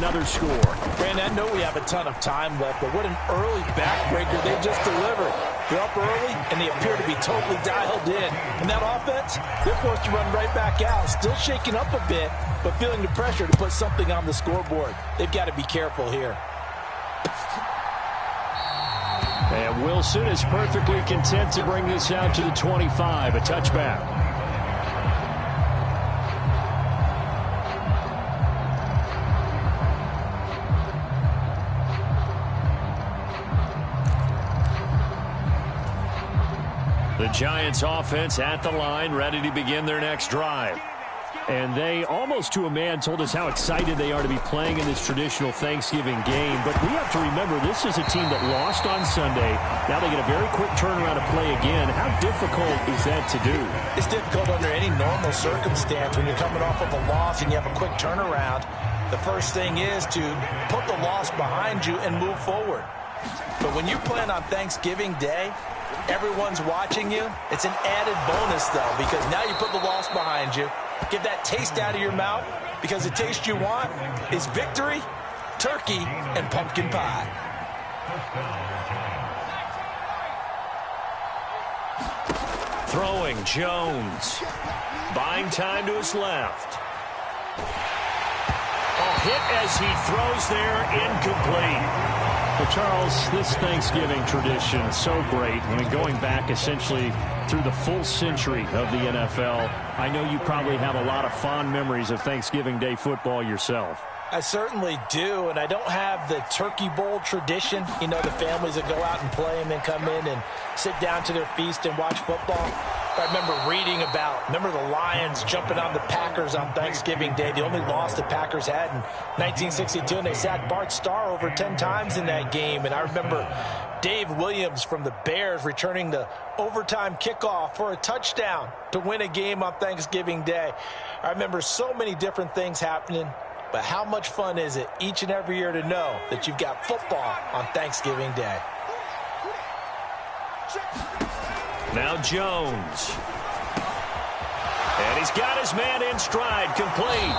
another score. And I know we have a ton of time left, but what an early backbreaker they just delivered. They're up early, and they appear to be totally dialed in. And that offense, they're forced to run right back out, still shaking up a bit, but feeling the pressure to put something on the scoreboard. They've got to be careful here. And Wilson is perfectly content to bring this out to the 25, a touchback. The Giants offense at the line, ready to begin their next drive. And they, almost to a man, told us how excited they are to be playing in this traditional Thanksgiving game. But we have to remember, this is a team that lost on Sunday. Now they get a very quick turnaround to play again. How difficult is that to do? It's difficult under any normal circumstance when you're coming off of a loss and you have a quick turnaround. The first thing is to put the loss behind you and move forward. But when you're playing on Thanksgiving Day, everyone's watching you. It's an added bonus, though, because now you put the loss behind you. Get that taste out of your mouth, because the taste you want is victory, turkey, and pumpkin pie. Throwing, Jones. Buying time to his left. A hit as he throws there, incomplete. Well, Charles, this Thanksgiving tradition is so great. I mean, going back essentially through the full century of the NFL, I know you probably have a lot of fond memories of Thanksgiving Day football yourself. I certainly do, and I don't have the turkey bowl tradition. You know, the families that go out and play and then come in and sit down to their feast and watch football. I remember reading about, the Lions jumping on the Packers on Thanksgiving Day. The only loss the Packers had in 1962, and they sacked Bart Starr over 10 times in that game. And I remember Dave Williams from the Bears returning the overtime kickoff for a touchdown to win a game on Thanksgiving Day. I remember so many different things happening. But how much fun is it each and every year to know that you've got football on Thanksgiving Day? Now Jones. And he's got his man in stride, complete.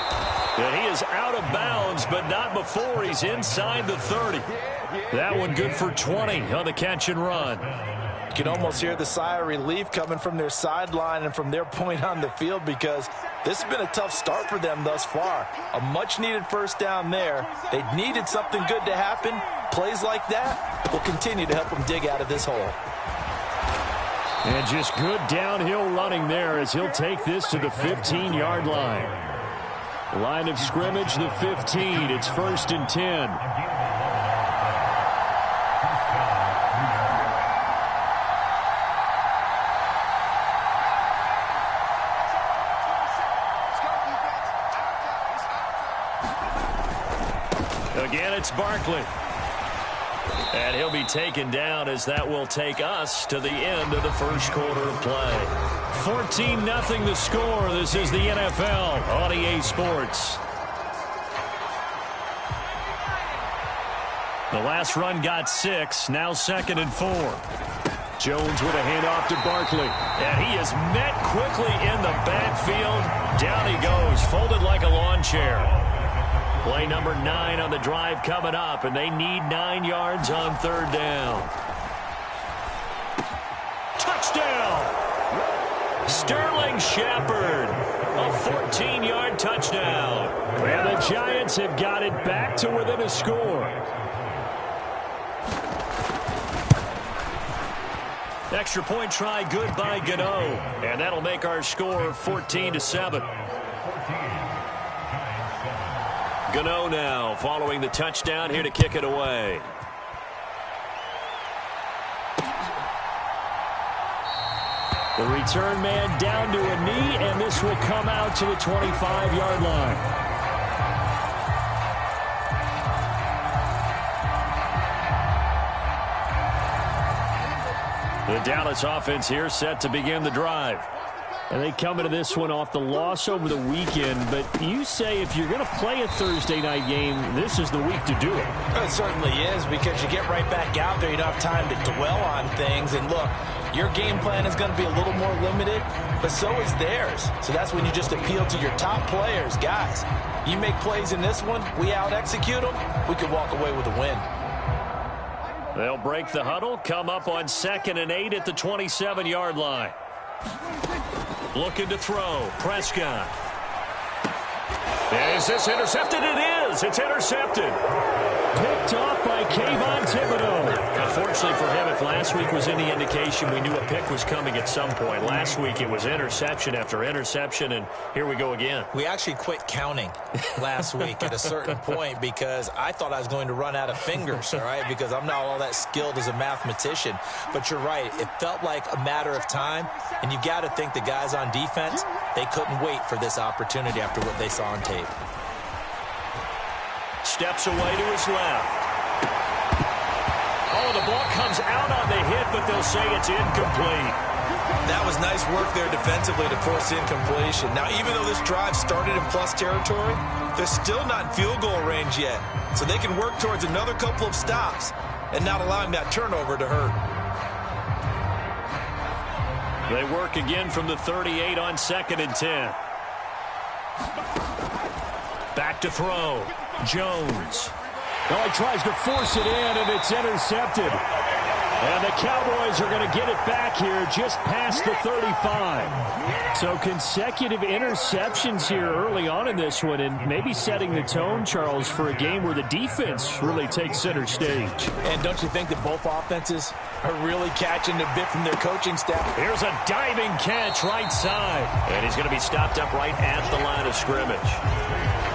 And he is out of bounds, but not before he's inside the 30. That one good for 20 on the catch and run. You can almost hear the sigh of relief coming from their sideline and from their point on the field, because this has been a tough start for them thus far. A much-needed first down there. They needed something good to happen. Plays like that will continue to help them dig out of this hole. And just good downhill running there as he'll take this to the 15-yard line. Line of scrimmage, the 15. It's 1st and 10. Again, it's Barkley. And he'll be taken down as that will take us to the end of the first quarter of play. 14-0 the score. This is the NFL on EA Sports. The last run got 6. Now 2nd and 4. Jones with a handoff to Barkley. And he is met quickly in the backfield. Down he goes, folded like a lawn chair. Play number 9 on the drive coming up, and they need 9 yards on 3rd down. Touchdown! Sterling Shepard, a 14-yard touchdown. And the Giants have got it back to within a score. Extra point try good by Gano, and that'll make our score 14-7. Gano now following the touchdown here to kick it away. The return man down to a knee, and this will come out to the 25-yard line. The Dallas offense here set to begin the drive. And they come into this one off the loss over the weekend. But you say if you're going to play a Thursday night game, this is the week to do it. It certainly is, because you get right back out there. You don't have time to dwell on things. And look, your game plan is going to be a little more limited, but so is theirs. So that's when you just appeal to your top players. Guys, You make plays in this one, we out-execute them, we could walk away with a win. They'll break the huddle, come up on 2nd and 8 at the 27-yard line. Looking to throw. Prescott. Is this intercepted? It is. It's intercepted. Picked off by Kayvon Thibodeau. Unfortunately for him, if last week was any indication, we knew a pick was coming at some point. Last week it was interception after interception, and here we go again. We actually quit counting last week at a certain point because I thought I was going to run out of fingers, all right, because I'm not all that skilled as a mathematician. But you're right. It felt like a matter of time, and you got to think the guys on defense, they couldn't wait for this opportunity after what they saw on tape. Steps away to his left. Oh, the ball comes out on the hit, but they'll say it's incomplete. That was nice work there defensively to force incompletion. Now, even though this drive started in plus territory, they're still not in field goal range yet. So they can work towards another couple of stops and not allowing that turnover to hurt. They work again from the 38 on 2nd and 10. Back to throw. Jones. Oh, he tries to force it in, and it's intercepted. And the Cowboys are going to get it back here just past the 35. So consecutive interceptions here early on in this one, and maybe setting the tone, Charles, for a game where the defense really takes center stage. And don't you think that both offenses are really catching a bit from their coaching staff? Here's a diving catch right side. And he's going to be stopped up right at the line of scrimmage.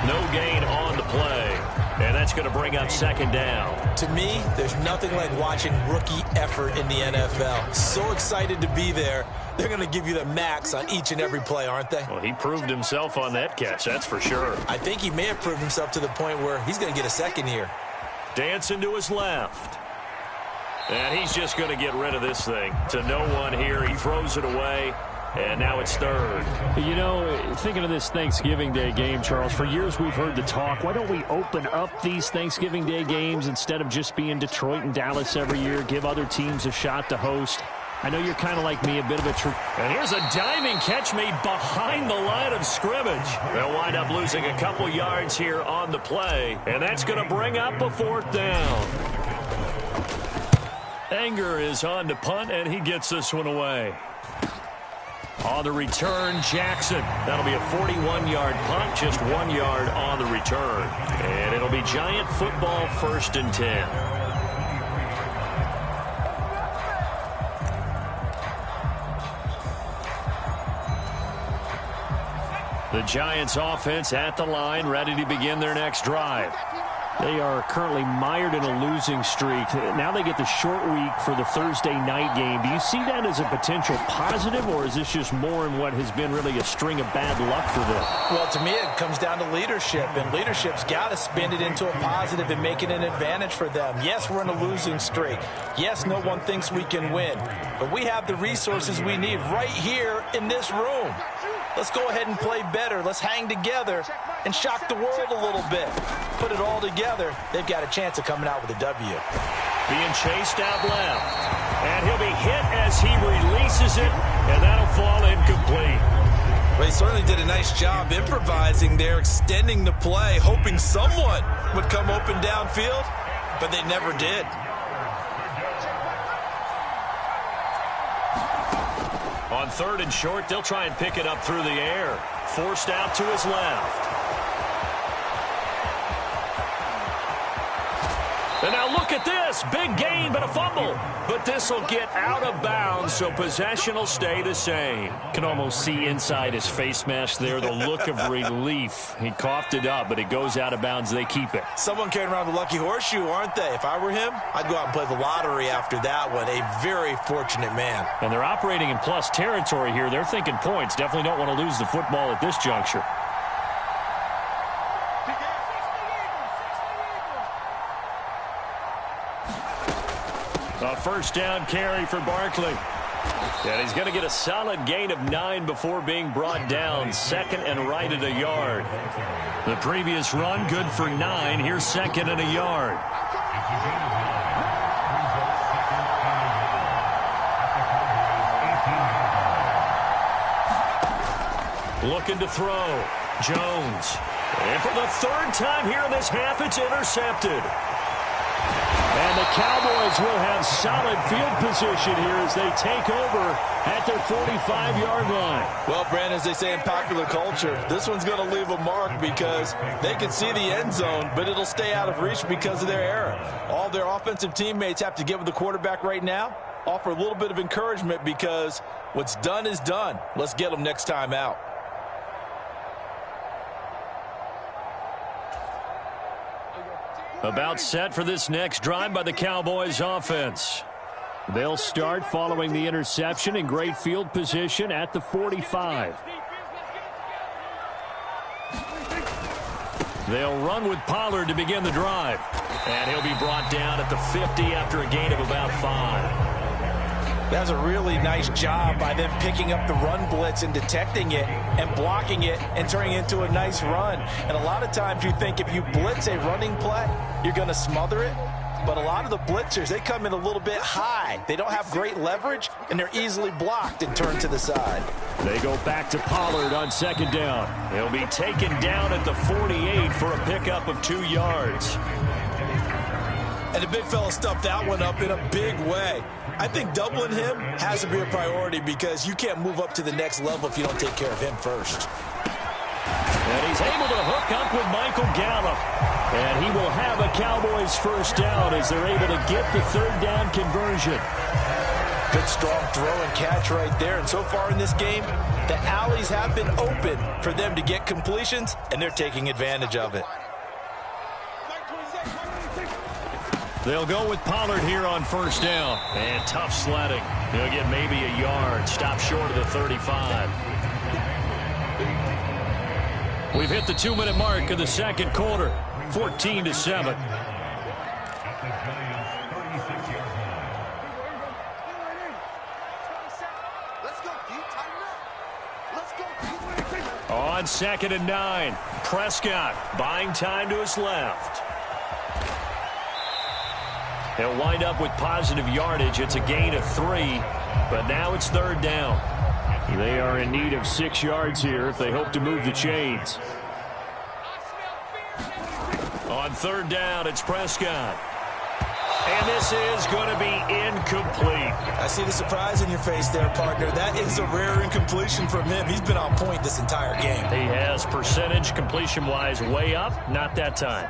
No gain on the play. And that's going to bring up 2nd down. To me, there's nothing like watching rookie effort in the NFL. So excited to be there. They're going to give you the max on each and every play, aren't they? Well, he proved himself on that catch, that's for sure. I think he may have proved himself to the point where he's going to get a second here. Dancing to his left. And he's just going to get rid of this thing. To no one here. He throws it away. And now it's 3rd. You know, thinking of this Thanksgiving Day game, Charles, for years we've heard the talk, why don't we open up these Thanksgiving Day games instead of just being Detroit and Dallas every year, give other teams a shot to host? I know you're kind of like me, a bit of a... And here's a diving catch made behind the line of scrimmage. They'll wind up losing a couple yards here on the play, and that's going to bring up a 4th down. Anger is on to punt, and he gets this one away. On the return, Jackson. That'll be a 41-yard punt, just 1 yard on the return. And it'll be Giant football 1st and 10. The Giants offense at the line, ready to begin their next drive. They are currently mired in a losing streak. Now they get the short week for the Thursday night game. Do you see that as a potential positive, or is this just more in what has been really a string of bad luck for them? Well, to me, it comes down to leadership, and leadership's got to spin it into a positive and make it an advantage for them. Yes, we're in a losing streak. Yes, no one thinks we can win, but we have the resources we need right here in this room. Let's go ahead and play better. Let's hang together and shock the world a little bit. Put it all together. They've got a chance of coming out with a W. Being chased out left. And he'll be hit as he releases it, and that'll fall incomplete. Well, he certainly did a nice job improvising there, extending the play, hoping someone would come open downfield, but they never did. On 3rd and short, they'll try and pick it up through the air. Forced out to his left. And now look at this. Big gain, but a fumble. But this will get out of bounds, so possession will stay the same. Can almost see inside his face mask there, the look of relief. He coughed it up, but it goes out of bounds. They keep it. Someone carrying around the lucky horseshoe, aren't they? If I were him, I'd go out and play the lottery after that one. A very fortunate man. And they're operating in plus territory here. They're thinking points. Definitely don't want to lose the football at this juncture. A 1st down carry for Barkley. And he's going to get a solid gain of 9 before being brought down. 2nd and right at a yard. The previous run good for 9. Here's 2nd and a yard. Looking to throw. Jones. And for the third time here in this half, it's intercepted. And the Cowboys will have solid field position here as they take over at their 45-yard line. Well, Brandon, as they say in popular culture, this one's going to leave a mark because they can see the end zone, but it'll stay out of reach because of their error. All their offensive teammates have to get with the quarterback right now, offer a little bit of encouragement because what's done is done. Let's get them next time out. About set for this next drive by the Cowboys offense. They'll start following the interception in great field position at the 45. They'll run with Pollard to begin the drive. And he'll be brought down at the 50 after a gain of about 5. That's a really nice job by them picking up the run blitz and detecting it and blocking it and turning it into a nice run. And a lot of times you think if you blitz a running play, you're going to smother it. But a lot of the blitzers, they come in a little bit high. They don't have great leverage, and they're easily blocked and turned to the side. They go back to Pollard on second down. He'll be taken down at the 48 for a pickup of 2 yards. And the big fella stuffed that one up in a big way. I think doubling him has to be a priority because you can't move up to the next level if you don't take care of him first. And he's able to hook up with Michael Gallup. And he will have a Cowboys first down as they're able to get the third down conversion. Good strong throw and catch right there. And so far in this game, the alleys have been open for them to get completions, and they're taking advantage of it. They'll go with Pollard here on first down. And tough sledding. He'll get maybe a yard. Stop short of the 35. We've hit the 2-minute mark of the second quarter. 14-7. On 2nd and 9. Prescott buying time to his left. He'll wind up with positive yardage. It's a gain of 3, but now it's third down. They are in need of 6 yards here if they hope to move the chains. On third down, it's Prescott. And this is going to be incomplete. I see the surprise in your face there, partner. That is a rare incompletion from him. He's been on point this entire game. He has percentage completion-wise way up. Not that time.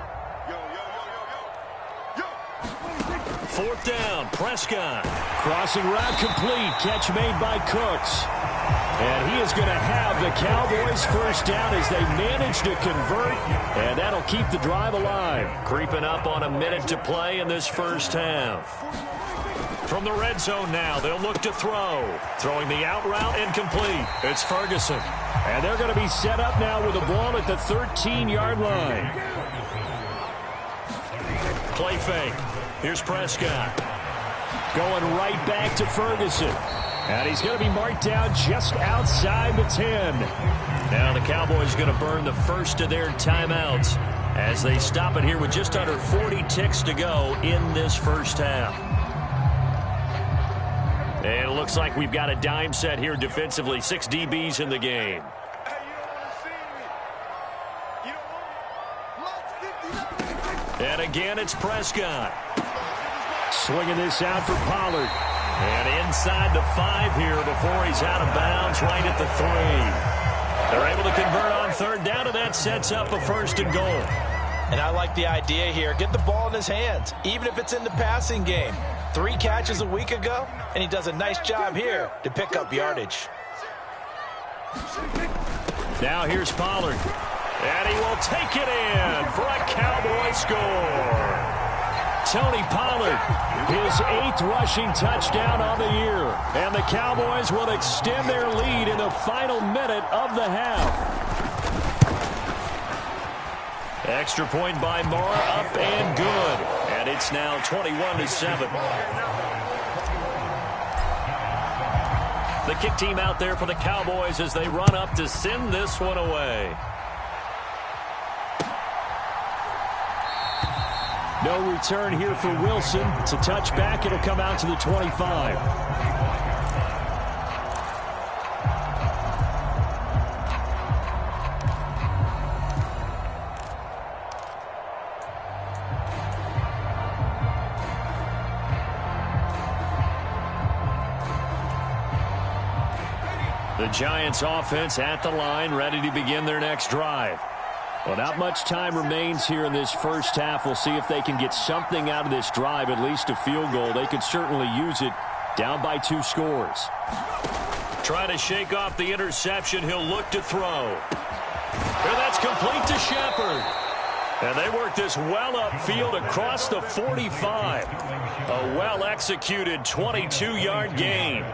Fourth down, Prescott. Crossing route complete. Catch made by Cooks. And he is going to have the Cowboys first down as they manage to convert. And that'll keep the drive alive. Creeping up on a minute to play in this first half. From the red zone now, they'll look to throw. Throwing the out route incomplete. It's Ferguson. And they're going to be set up now with the ball at the 13-yard line. Play fake. Here's Prescott. Going right back to Ferguson. And he's going to be marked down just outside the 10. Now the Cowboys going to burn the first of their timeouts as they stop it here with just under 40 ticks to go in this first half. And it looks like we've got a dime set here defensively. 6 DBs in the game. And again, it's Prescott. Swinging this out for Pollard. And inside the 5 here before he's out of bounds right at the 3. They're able to convert on third down, and that sets up a first and goal. And I like the idea here. Get the ball in his hands, even if it's in the passing game. 3 catches a week ago, and he does a nice job here to pick up yardage. Now here's Pollard. And he will take it in for a Cowboy score. Tony Pollard, his 8th rushing touchdown on the year. And the Cowboys will extend their lead in the final minute of the half. Extra point by Moore, up and good. And it's now 21-7. The kick team out there for the Cowboys as they run up to send this one away. No return here for Wilson. To touch back, it'll come out to the 25. The Giants offense at the line, ready to begin their next drive. Well, not much time remains here in this first half. We'll see if they can get something out of this drive, at least a field goal. They could certainly use it, down by 2 scores. Trying to shake off the interception. He'll look to throw. And that's complete to Shepard. And they work this well upfield across the 45. A well-executed 22-yard gain.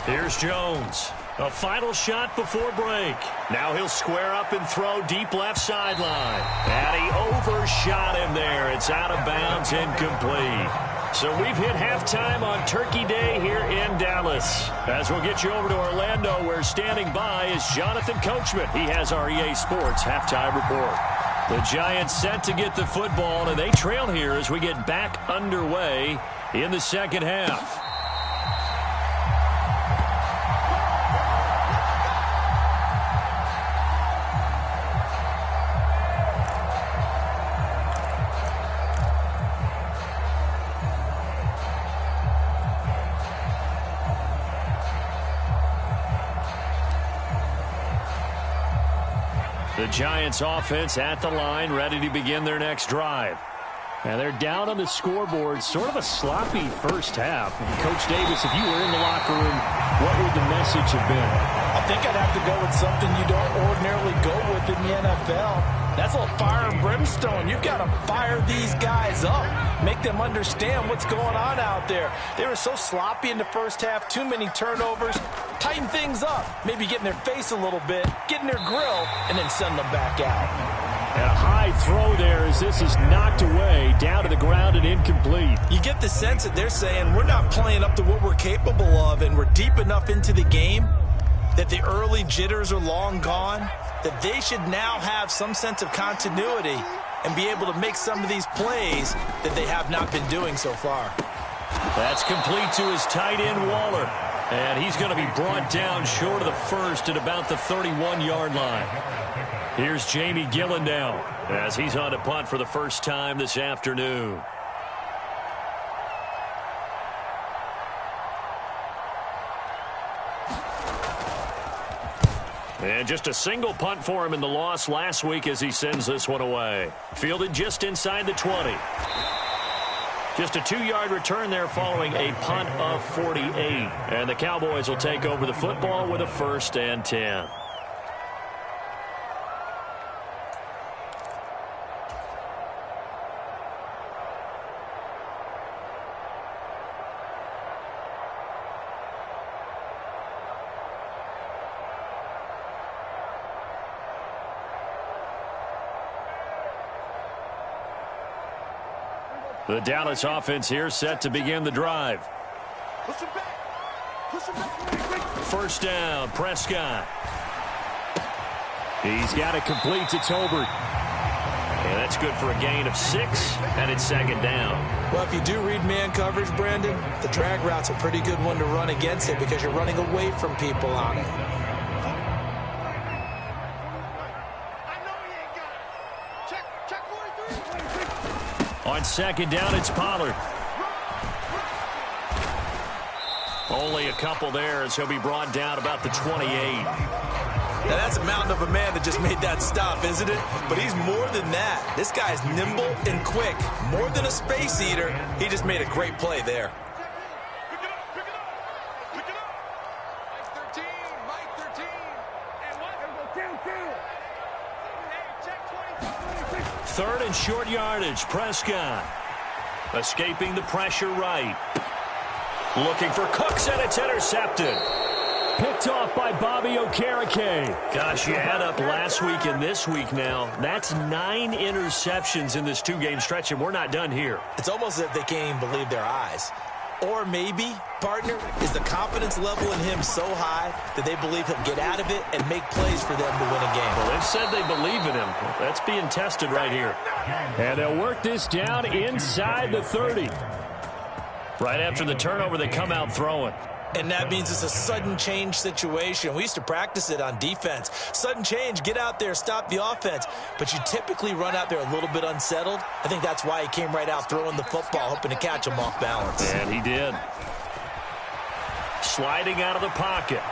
Here's Jones. A final shot before break. Now he'll square up and throw deep left sideline. And he overshot him there. It's out of bounds, incomplete. So we've hit halftime on Turkey Day here in Dallas. As we'll get you over to Orlando, where standing by is Jonathan Coachman. He has our EA Sports halftime report. The Giants set to get the football, and they trail here as we get back underway in the second half. The Giants offense at the line, ready to begin their next drive. And they're down on the scoreboard, sort of a sloppy first half. And Coach Davis, if you were in the locker room, what would the message have been? I think I'd have to go with something you don't ordinarily go with in the NFL. That's a little fire and brimstone. You've got to fire these guys up. Make them understand what's going on out there. They were so sloppy in the first half, too many turnovers. Tighten things up. Maybe get in their face a little bit, get in their grill, and then send them back out. And a high throw there as this is knocked away, down to the ground and incomplete. You get the sense that they're saying we're not playing up to what we're capable of, and we're deep enough into the game that the early jitters are long gone, that they should now have some sense of continuity and be able to make some of these plays that they have not been doing so far. That's complete to his tight end, Waller. And he's going to be brought down short of the first at about the 31-yard line. Here's Jamie Gillen now as he's on to punt for the first time this afternoon. And just a single punt for him in the loss last week as he sends this one away. Fielded just inside the 20. Just a 2-yard return there following a punt of 48. And the Cowboys will take over the football with a 1st and 10. The Dallas offense here set to begin the drive. First down, Prescott. He's got it complete to Tolbert. And that's good for a gain of 6, and it's 2nd down. Well, if you do read man coverage, Brandon, the drag route's a pretty good one to run against it because you're running away from people on it. On 2nd down, it's Pollard. Only a couple there as he'll be brought down about the 28. Now, that's a mountain of a man that just made that stop, isn't it? But he's more than that. This guy's nimble and quick. More than a space eater. He just made a great play there. Third and short yardage, Prescott. Escaping the pressure right. Looking for Cooks, and it's intercepted. Picked off by Bobby Okereke. Gosh, you add up last week and this week now. That's 9 interceptions in this 2-game stretch, and we're not done here. It's almost as if they can't even believe their eyes. Or maybe, partner, is the confidence level in him so high that they believe he'll get out of it and make plays for them to win a game. Well, they've said they believe in him. That's being tested right here. And they'll work this down inside the 30. Right after the turnover, they come out throwing. And that means it's a sudden change situation. We used to practice it on defense. Sudden change, get out there, stop the offense. But you typically run out there a little bit unsettled. I think that's why he came right out throwing the football, hoping to catch him off balance. And he did. Sliding out of the pocket.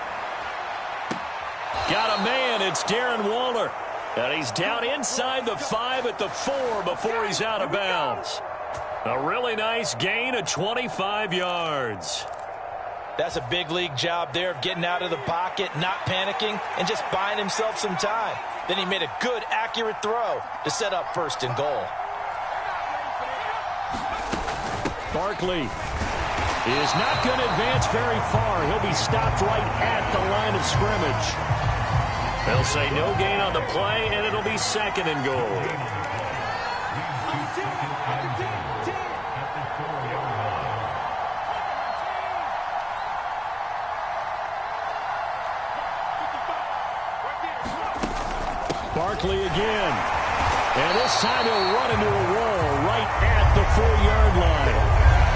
Got a man. It's Darren Waller. And he's down inside the 5 at the 4 before he's out of bounds. A really nice gain of 25 yards. That's a big league job there of getting out of the pocket, not panicking, and just buying himself some time. Then he made a good, accurate throw to set up 1st and goal. Barkley is not going to advance very far. He'll be stopped right at the line of scrimmage. They'll say no gain on the play, and it'll be 2nd and goal. Barkley again. And this time he'll run into a wall right at the 4-yard line.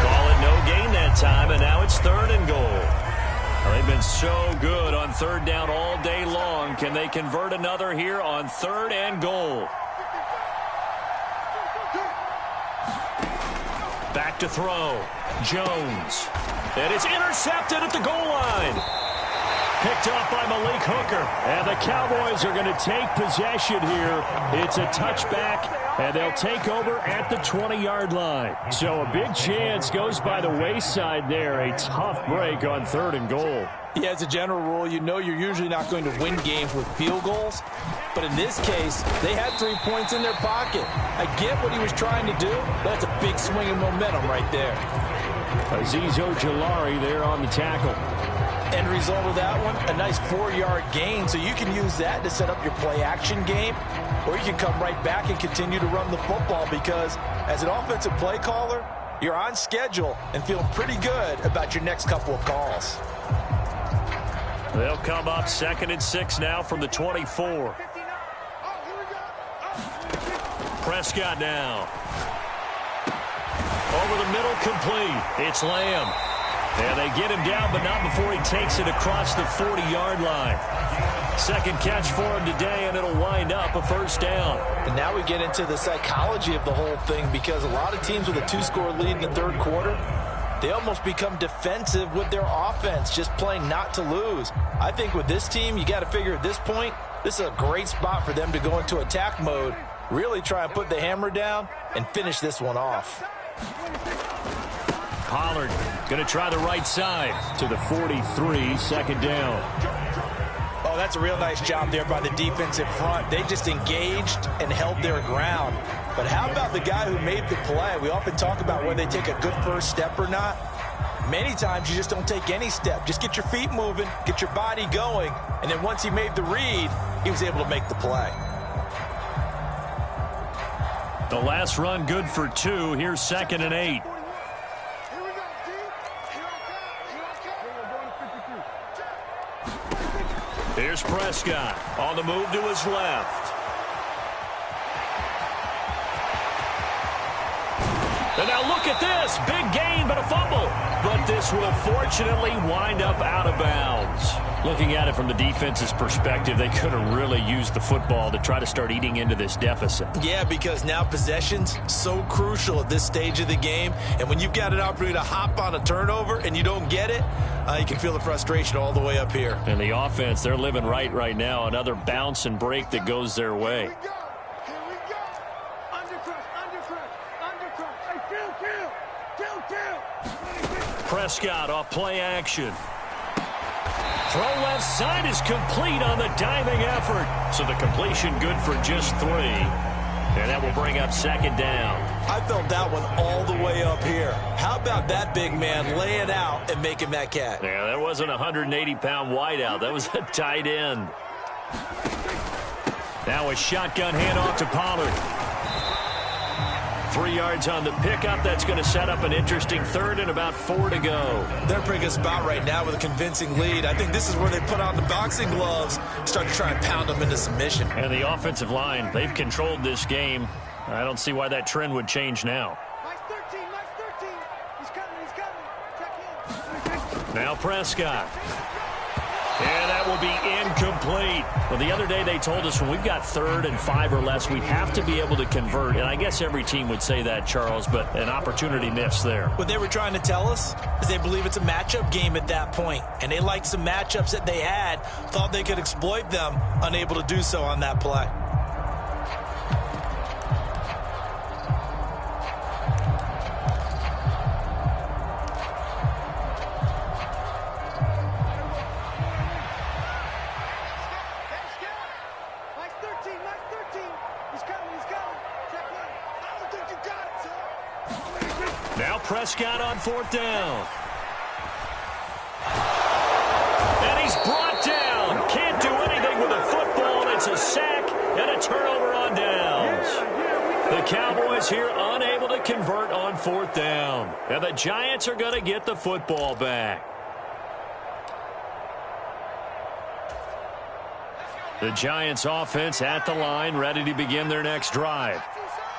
Call it no gain that time, and now it's 3rd and goal. Well, they've been so good on 3rd down all day long. Can they convert another here on 3rd and goal? Back to throw. Jones. And it's intercepted at the goal line. Picked off by Malik Hooker. And the Cowboys are going to take possession here. It's a touchback, and they'll take over at the 20-yard line. So a big chance goes by the wayside there. A tough break on 3rd and goal. Yeah, as a general rule, you know you're usually not going to win games with field goals. But in this case, they had 3 points in their pocket. I get what he was trying to do, but that's a big swing of momentum right there. Azeez Ojulari there on the tackle. End result of that one, a nice 4-yard gain. So you can use that to set up your play-action game, or you can come right back and continue to run the football because as an offensive play caller, you're on schedule and feeling pretty good about your next couple of calls. They'll come up 2nd and 6 now from the 24. Prescott now. Over the middle, complete. It's Lamb. And they get him down, but not before he takes it across the 40-yard line. 2nd catch for him today, and it'll wind up a 1st down. And now we get into the psychology of the whole thing because a lot of teams with a 2-score lead in the 3rd quarter, they almost become defensive with their offense, just playing not to lose. I think with this team, you got to figure at this point, this is a great spot for them to go into attack mode, really try and put the hammer down and finish this one off. Pollard going to try the right side to the 43, 2nd down. Oh, that's a real nice job there by the defensive front. They just engaged and held their ground. But how about the guy who made the play? We often talk about whether they take a good first step or not. Many times you just don't take any step. Just get your feet moving, get your body going, and then once he made the read, he was able to make the play. The last run good for 2. Here's 2nd and 8. Here's Prescott on the move to his left. And now look at this. Big gain, but a fumble. But this will fortunately wind up out of bounds. Looking at it from the defense's perspective, they could have really used the football to try to start eating into this deficit. Yeah, because now possession's so crucial at this stage of the game. And when you've got an opportunity to hop on a turnover and you don't get it, you can feel the frustration all the way up here. And the offense, they're living right now. Another bounce and break that goes their way. Prescott off play action. Throw left side is complete on the diving effort. So the completion good for just 3. And that will bring up 2nd down. I felt that one all the way up here. How about that big man laying out and making that catch? Yeah, that wasn't a 180-pound wideout. That was a tight end. Now a shotgun handoff to Pollard. 3 yards on the pickup. That's going to set up an interesting 3rd and about 4 to go. They're in a pretty good spot right now with a convincing lead. I think this is where they put on the boxing gloves, start to try and pound them into submission. And the offensive line, they've controlled this game. I don't see why that trend would change now. Now Prescott. And that will be incomplete. Well, the other day they told us when we've got 3rd and 5 or less, we have to be able to convert. And I guess every team would say that, Charles, but an opportunity missed there. What they were trying to tell us is they believe it's a matchup game at that point. And they liked some matchups that they had, thought they could exploit them, unable to do so on that play. Now Prescott on 4th down. And he's brought down. Can't do anything with a football. It's a sack and a turnover on downs. The Cowboys here unable to convert on 4th down. And the Giants are going to get the football back. The Giants offense at the line, ready to begin their next drive.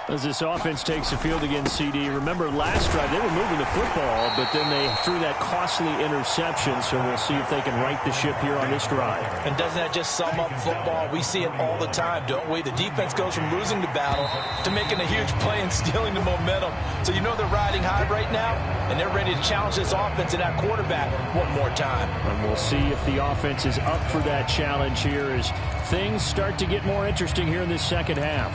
As this offense takes the field against CD, remember last drive they were moving the football, but then they threw that costly interception, so we'll see if they can right the ship here on this drive. And doesn't that just sum up football? We see it all the time, don't we? The defense goes from losing the battle to making a huge play and stealing the momentum. So you know they're riding high right now, and they're ready to challenge this offense and that quarterback one more time. And we'll see if the offense is up for that challenge here as things start to get more interesting here in this second half.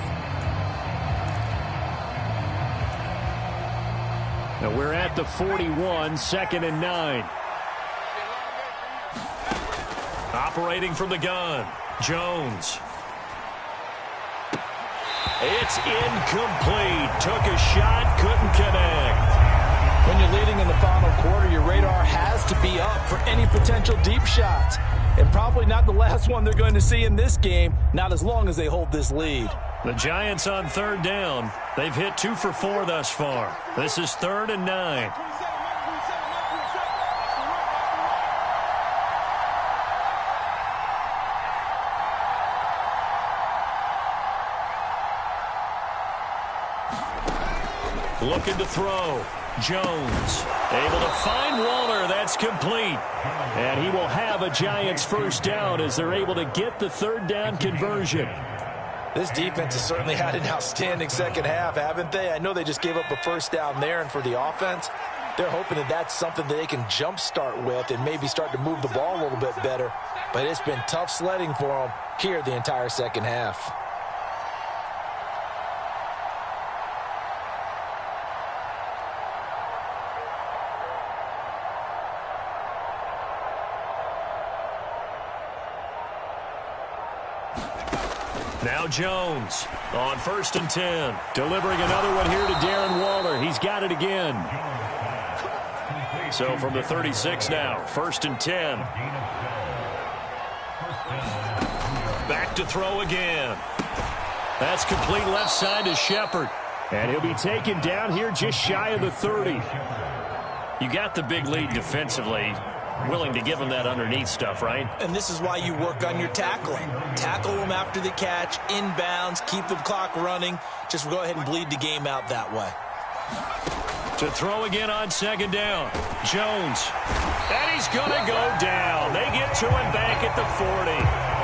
Now we're at the 41, 2nd and 9. Operating from the gun, Jones. It's incomplete. Took a shot, couldn't connect. When you're leading in the final quarter, your radar has to be up for any potential deep shots. And probably not the last one they're going to see in this game, not as long as they hold this lead. The Giants on 3rd down. They've hit 2 for 4 thus far. This is 3rd and 9. Looking to throw. Jones able to find Waller. That's complete. And he will have a Giants first down as they're able to get the 3rd down conversion. This defense has certainly had an outstanding second half, haven't they? I know they just gave up a first down there, and for the offense, they're hoping that that's something that they can jumpstart with and maybe start to move the ball a little bit better. But it's been tough sledding for them here the entire second half. Now Jones on 1st and 10. Delivering another one here to Darren Waller. He's got it again. So from the 36 now, 1st and 10. Back to throw again. That's complete left side to Shepard. And he'll be taken down here just shy of the 30. You got the big lead defensively. Willing to give them that underneath stuff, right? And this is why you work on your tackling. Tackle them after the catch, inbounds, keep the clock running. Just go ahead and bleed the game out that way. To throw again on 2nd down. Jones. And he's going to go down. They get to him back at the 40.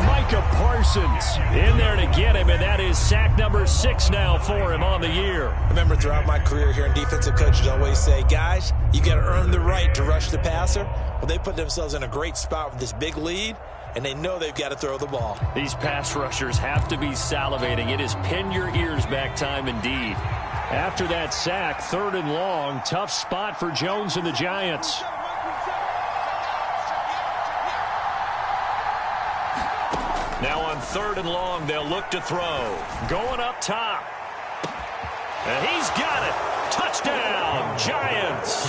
Micah Parsons in there to get him, and that is sack number 6 now for him on the year. I remember throughout my career here in defensive coaches always say, guys, you got to earn the right to rush the passer. Well, they put themselves in a great spot with this big lead, and they know they've got to throw the ball. These pass rushers have to be salivating. It is pin your ears back time indeed. After that sack, 3rd and long, tough spot for Jones and the Giants. Now on 3rd and long, they'll look to throw. Going up top. And he's got it. Touchdown, Giants.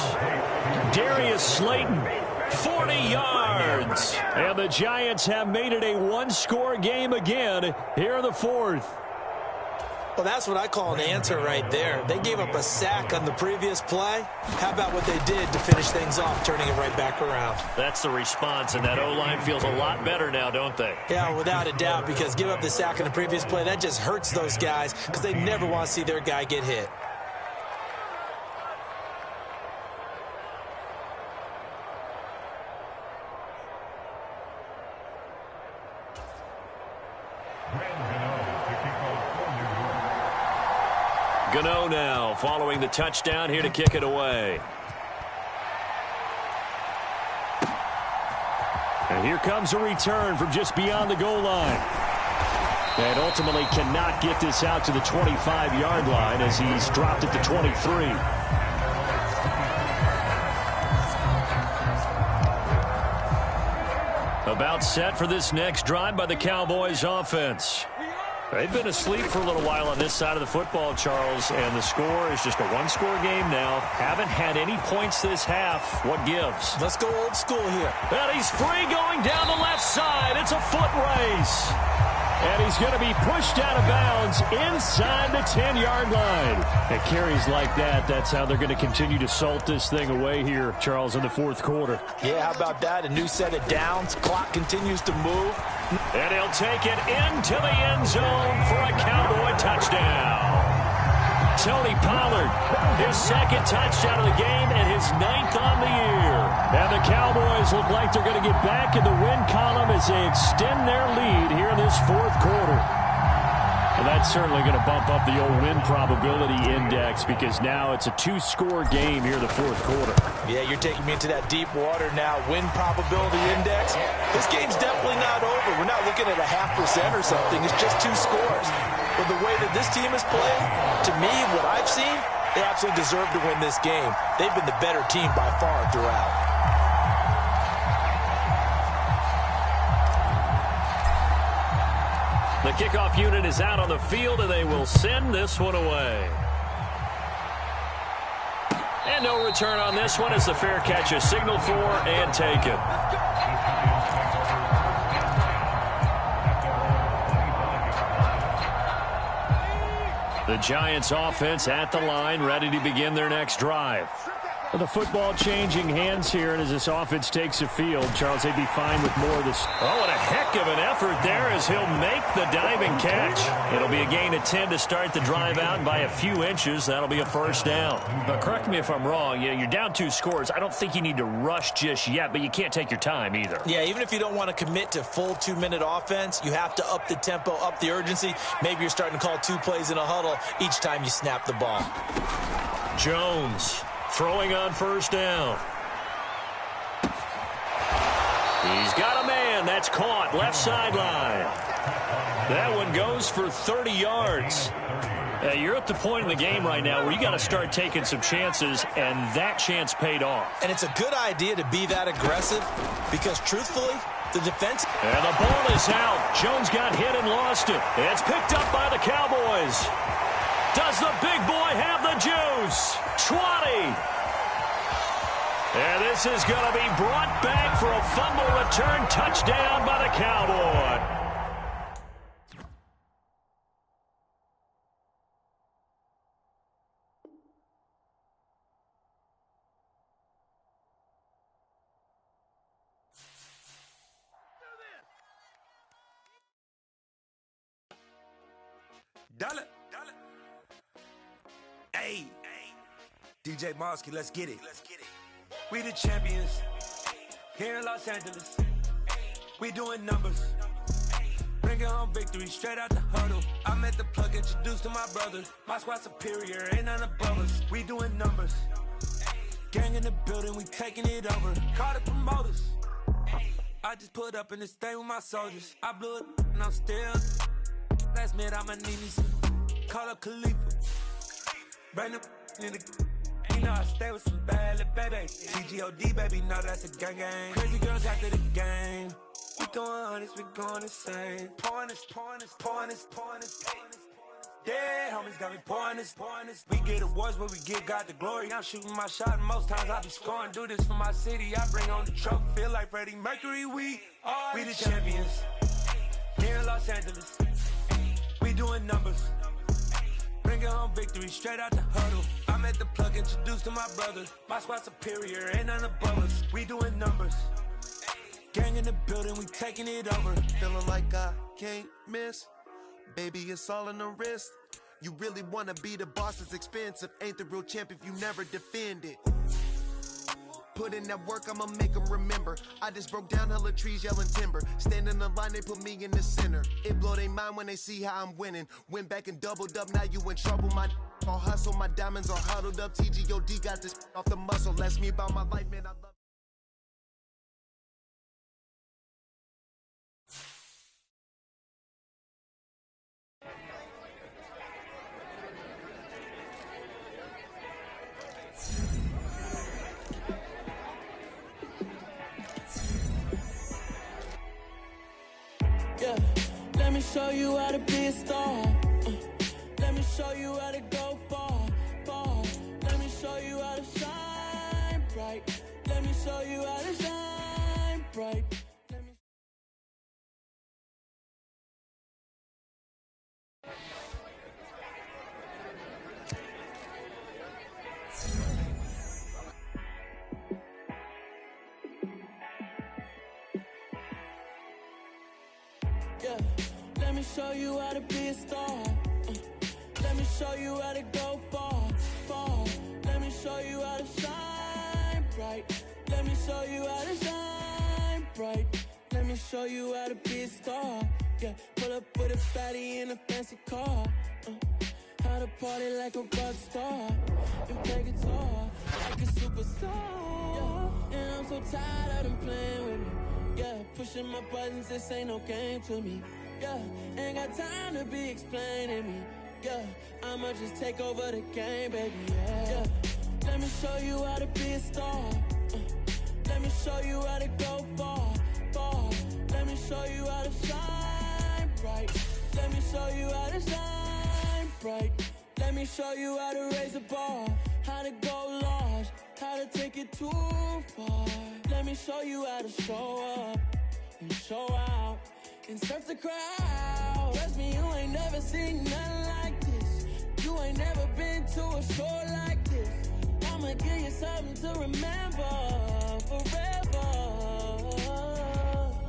Darius Slayton, 40 yards. And the Giants have made it a one-score game again here in the 4th. Well, that's what I call an answer right there. They gave up a sack on the previous play. How about what they did to finish things off, turning it right back around? That's the response, and that O-line feels a lot better now, don't they? Yeah, without a doubt, because give up the sack on the previous play, that just hurts those guys because they never want to see their guy get hit. Gano now following the touchdown here to kick it away. And here comes a return from just beyond the goal line. And ultimately cannot get this out to the 25-yard line as he's dropped at the 23. About set for this next drive by the Cowboys offense. They've been asleep for a little while on this side of the football, Charles, and the score is just a one-score game now. Haven't had any points this half. What gives? Let's go old school here. And he's free going down the left side. It's a foot race. And he's going to be pushed out of bounds inside the 10-yard line. It carries like that. That's how they're going to continue to salt this thing away here, Charles, in the fourth quarter. Yeah, how about that? A new set of downs. Clock continues to move. And he'll take it into the end zone for a Cowboy touchdown. Tony Pollard, his second touchdown of the game and his 9th on the year. And the Cowboys look like they're going to get back in the win column as they extend their lead here in this fourth quarter. And that's certainly going to bump up the old win probability index because now it's a 2-score game here in the fourth quarter. Yeah, you're taking me into that deep water now. Win probability index. This game's definitely not over. We're not looking at a 0.5% or something. It's just 2 scores. But the way that this team is playing, to me, what I've seen, they absolutely deserve to win this game. They've been the better team by far throughout. The kickoff unit is out on the field, and they will send this one away. And no return on this one as the fair catch is signaled for and taken. The Giants offense at the line, ready to begin their next drive. The football changing hands here, and as this offense takes the field, Charles, they'd be fine with more of this. Oh, and a heck of an effort there as he'll make the diving catch. It'll be a gain of 10 to start the drive out, and by a few inches, that'll be a first down. But correct me if I'm wrong, you're down 2 scores. I don't think you need to rush just yet, but you can't take your time either. Yeah, even if you don't want to commit to full 2-minute offense, you have to up the tempo, up the urgency. Maybe you're starting to call 2 plays in a huddle each time you snap the ball. Jones throwing on first down. He's got a man. That's caught. Left sideline. That one goes for 30 yards. You're at the point in the game right now where you got to start taking some chances, and that chance paid off. And it's a good idea to be that aggressive because, truthfully, the defense... And the ball is out. Jones got hit and lost it. It's picked up by the Cowboys. Does the big boy have the juice? 20. And this is going to be brought back for a fumble return touchdown by the Cowboy. Dollar. Hey, DJ Mosky, let's get it. We the champions here in Los Angeles. We doing numbers. Bringing home victory straight out the huddle. I'm at the plug, introduced to my brother. My squad superior, ain't none above us. We doing numbers. Gang in the building, we taking it over. Call the promoters. I just put up in this thing with my soldiers. I blew it and I'm still. Last minute, I'ma need me some. Call up Khalifa. Bring them in the. You know I stay with some bad little baby. TGOD, baby, no, that's a gang gang. Crazy girls after the game. We going honest, we going insane. Pouring this. Yeah, homies got me pouring this. We get awards, but we give God the glory. I'm shooting my shot, and most times I be scoring. Do this for my city, I bring on the trophy. Feel like Freddie Mercury, we the champions. Here in Los Angeles, we doing numbers. Bringing home victory straight out the huddle. I'm at the plug, introduced to my brother. My squad superior, ain't none above us. We doing numbers. Gang in the building, we taking it over. Feeling like I can't miss. Baby, it's all in the wrist. You really wanna be the boss, it's expensive. Ain't the real champ if you never defend it. Put in that work, I'ma make them remember. I just broke down hella trees, yelling timber. Stand in the line, they put me in the center. It blow their mind when they see how I'm winning. Went back and doubled up, now you in trouble. My all hustle, my diamonds are huddled up. TGOD got this off the muscle. Ask me about my life, man, I love. Yeah, let me show you how to be a star. Let me show you how to go far, far. Let me show you how to shine bright. Let me show you how to shine bright. Let me Yeah, let me show you how to be a star. Let me show you how to go far, far. Let me show you how to shine bright. Let me show you how to shine bright. Let me show you how to be a star. Yeah, pull up with a fatty in a fancy car. How to party like a rock star and play guitar like a superstar. Yeah, and I'm so tired of them playing with me. Yeah, pushing my buttons, this ain't no game to me. Yeah, ain't got time to be explaining me. Yeah, I'ma just take over the game, baby. Yeah, let me show you how to be a star. Let me show you how to go far, far. Let me show you how to shine bright. Let me show you how to shine bright. Let me show you how to raise the bar, how to go large, how to take it too far. Let me show you how to show up and show out and surf the crowd. Trust me, you ain't never seen nothing like this. You ain't never been to a show like this. I'ma give you something to remember forever.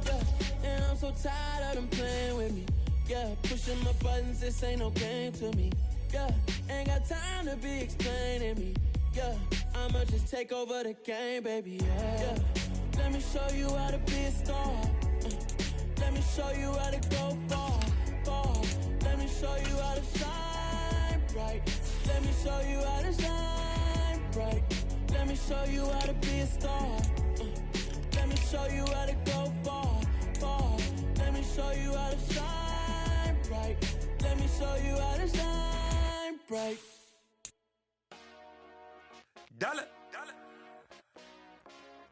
Yeah, and I'm so tired of them playing with me. Yeah, pushing my buttons, this ain't no game to me. Yeah, ain't got time to be explaining me. Yeah, I'ma just take over the game, baby. Yeah, let me show you how to be a star. Let me show you how to go far, far. Let me show you how to shine bright. Let me show you how to shine bright. Let me show you how to be a star. Let me show you how to go far, far. Let me show you how to shine bright. Let me show you how to shine bright. Dollar.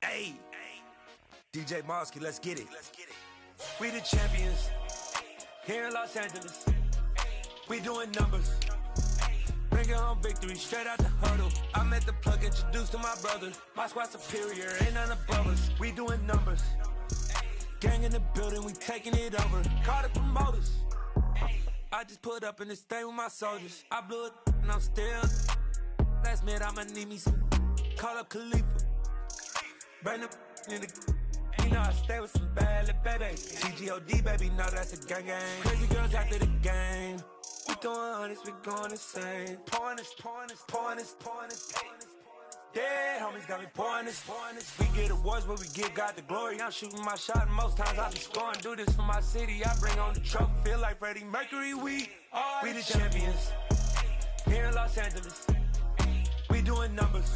Hey, DJ Mosky, let's get it. We the champions here in Los Angeles. We doing numbers. Bringing home victory straight out the huddle. I'm at the plug, introduced to my brother. My squad superior, ain't none above us. We doing numbers. Gang in the building, we taking it over. Call the promoters. I just put up in this thing with my soldiers. I blew it and I'm still. Last minute I'ma need me some. Call up Khalifa. Bring them in the. You know I stay with some bad little baby. TGOD baby, no that's a gang gang. Crazy girls after the game. We throwing hundreds, we going insane. Pouring this. Dead homies got me pouring this. We get awards, but we give God the glory. I'm shooting my shot, and most times I be scoring. Do this for my city, I bring on the trophy. Feel like Freddie Mercury, we the champions here in Los Angeles. We doing numbers.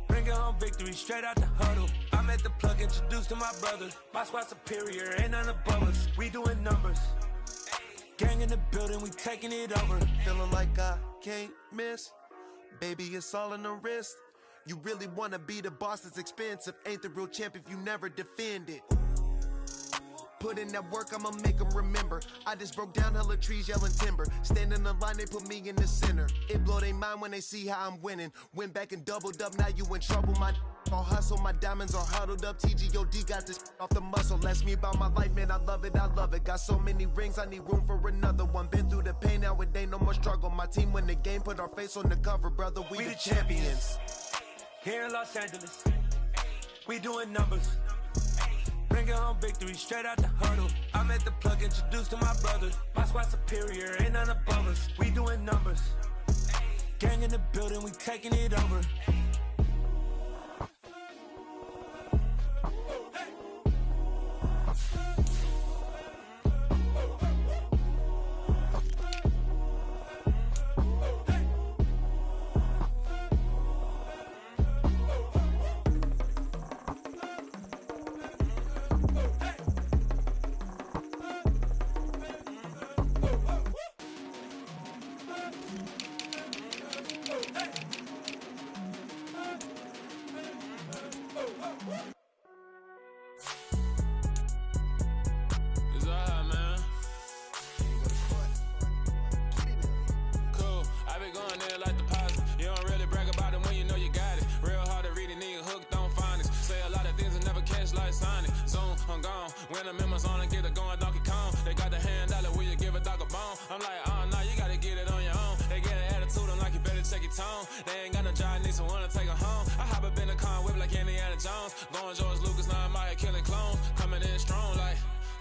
Bringing home victory straight out the huddle. I'm at the plug, introduced to my brother. My squad superior, ain't none above us. We doing numbers. Gang in the building, we taking it over. Feeling like I can't miss. Baby, it's all in the wrist. You really wanna be the boss, that's expensive. Ain't the real champ if you never defend it. Put in that work, I'ma make them remember. I just broke down hella trees, yelling timber. Stand in the line, they put me in the center. It blow their mind when they see how I'm winning. Went back and doubled up, now you in trouble. My all hustle, my diamonds are huddled up. TGOD got this off the muscle. Ask me about my life, man, I love it. Got so many rings, I need room for another one. Been through the pain, now it ain't no more struggle. My team win the game, put our face on the cover, brother. We the champions here in Los Angeles. We doing numbers. Bringing home victory straight out the huddle. I'm at the plug, introduced to my brother. My squad superior, ain't none above us. We doing numbers. Gang in the building, we taking it over.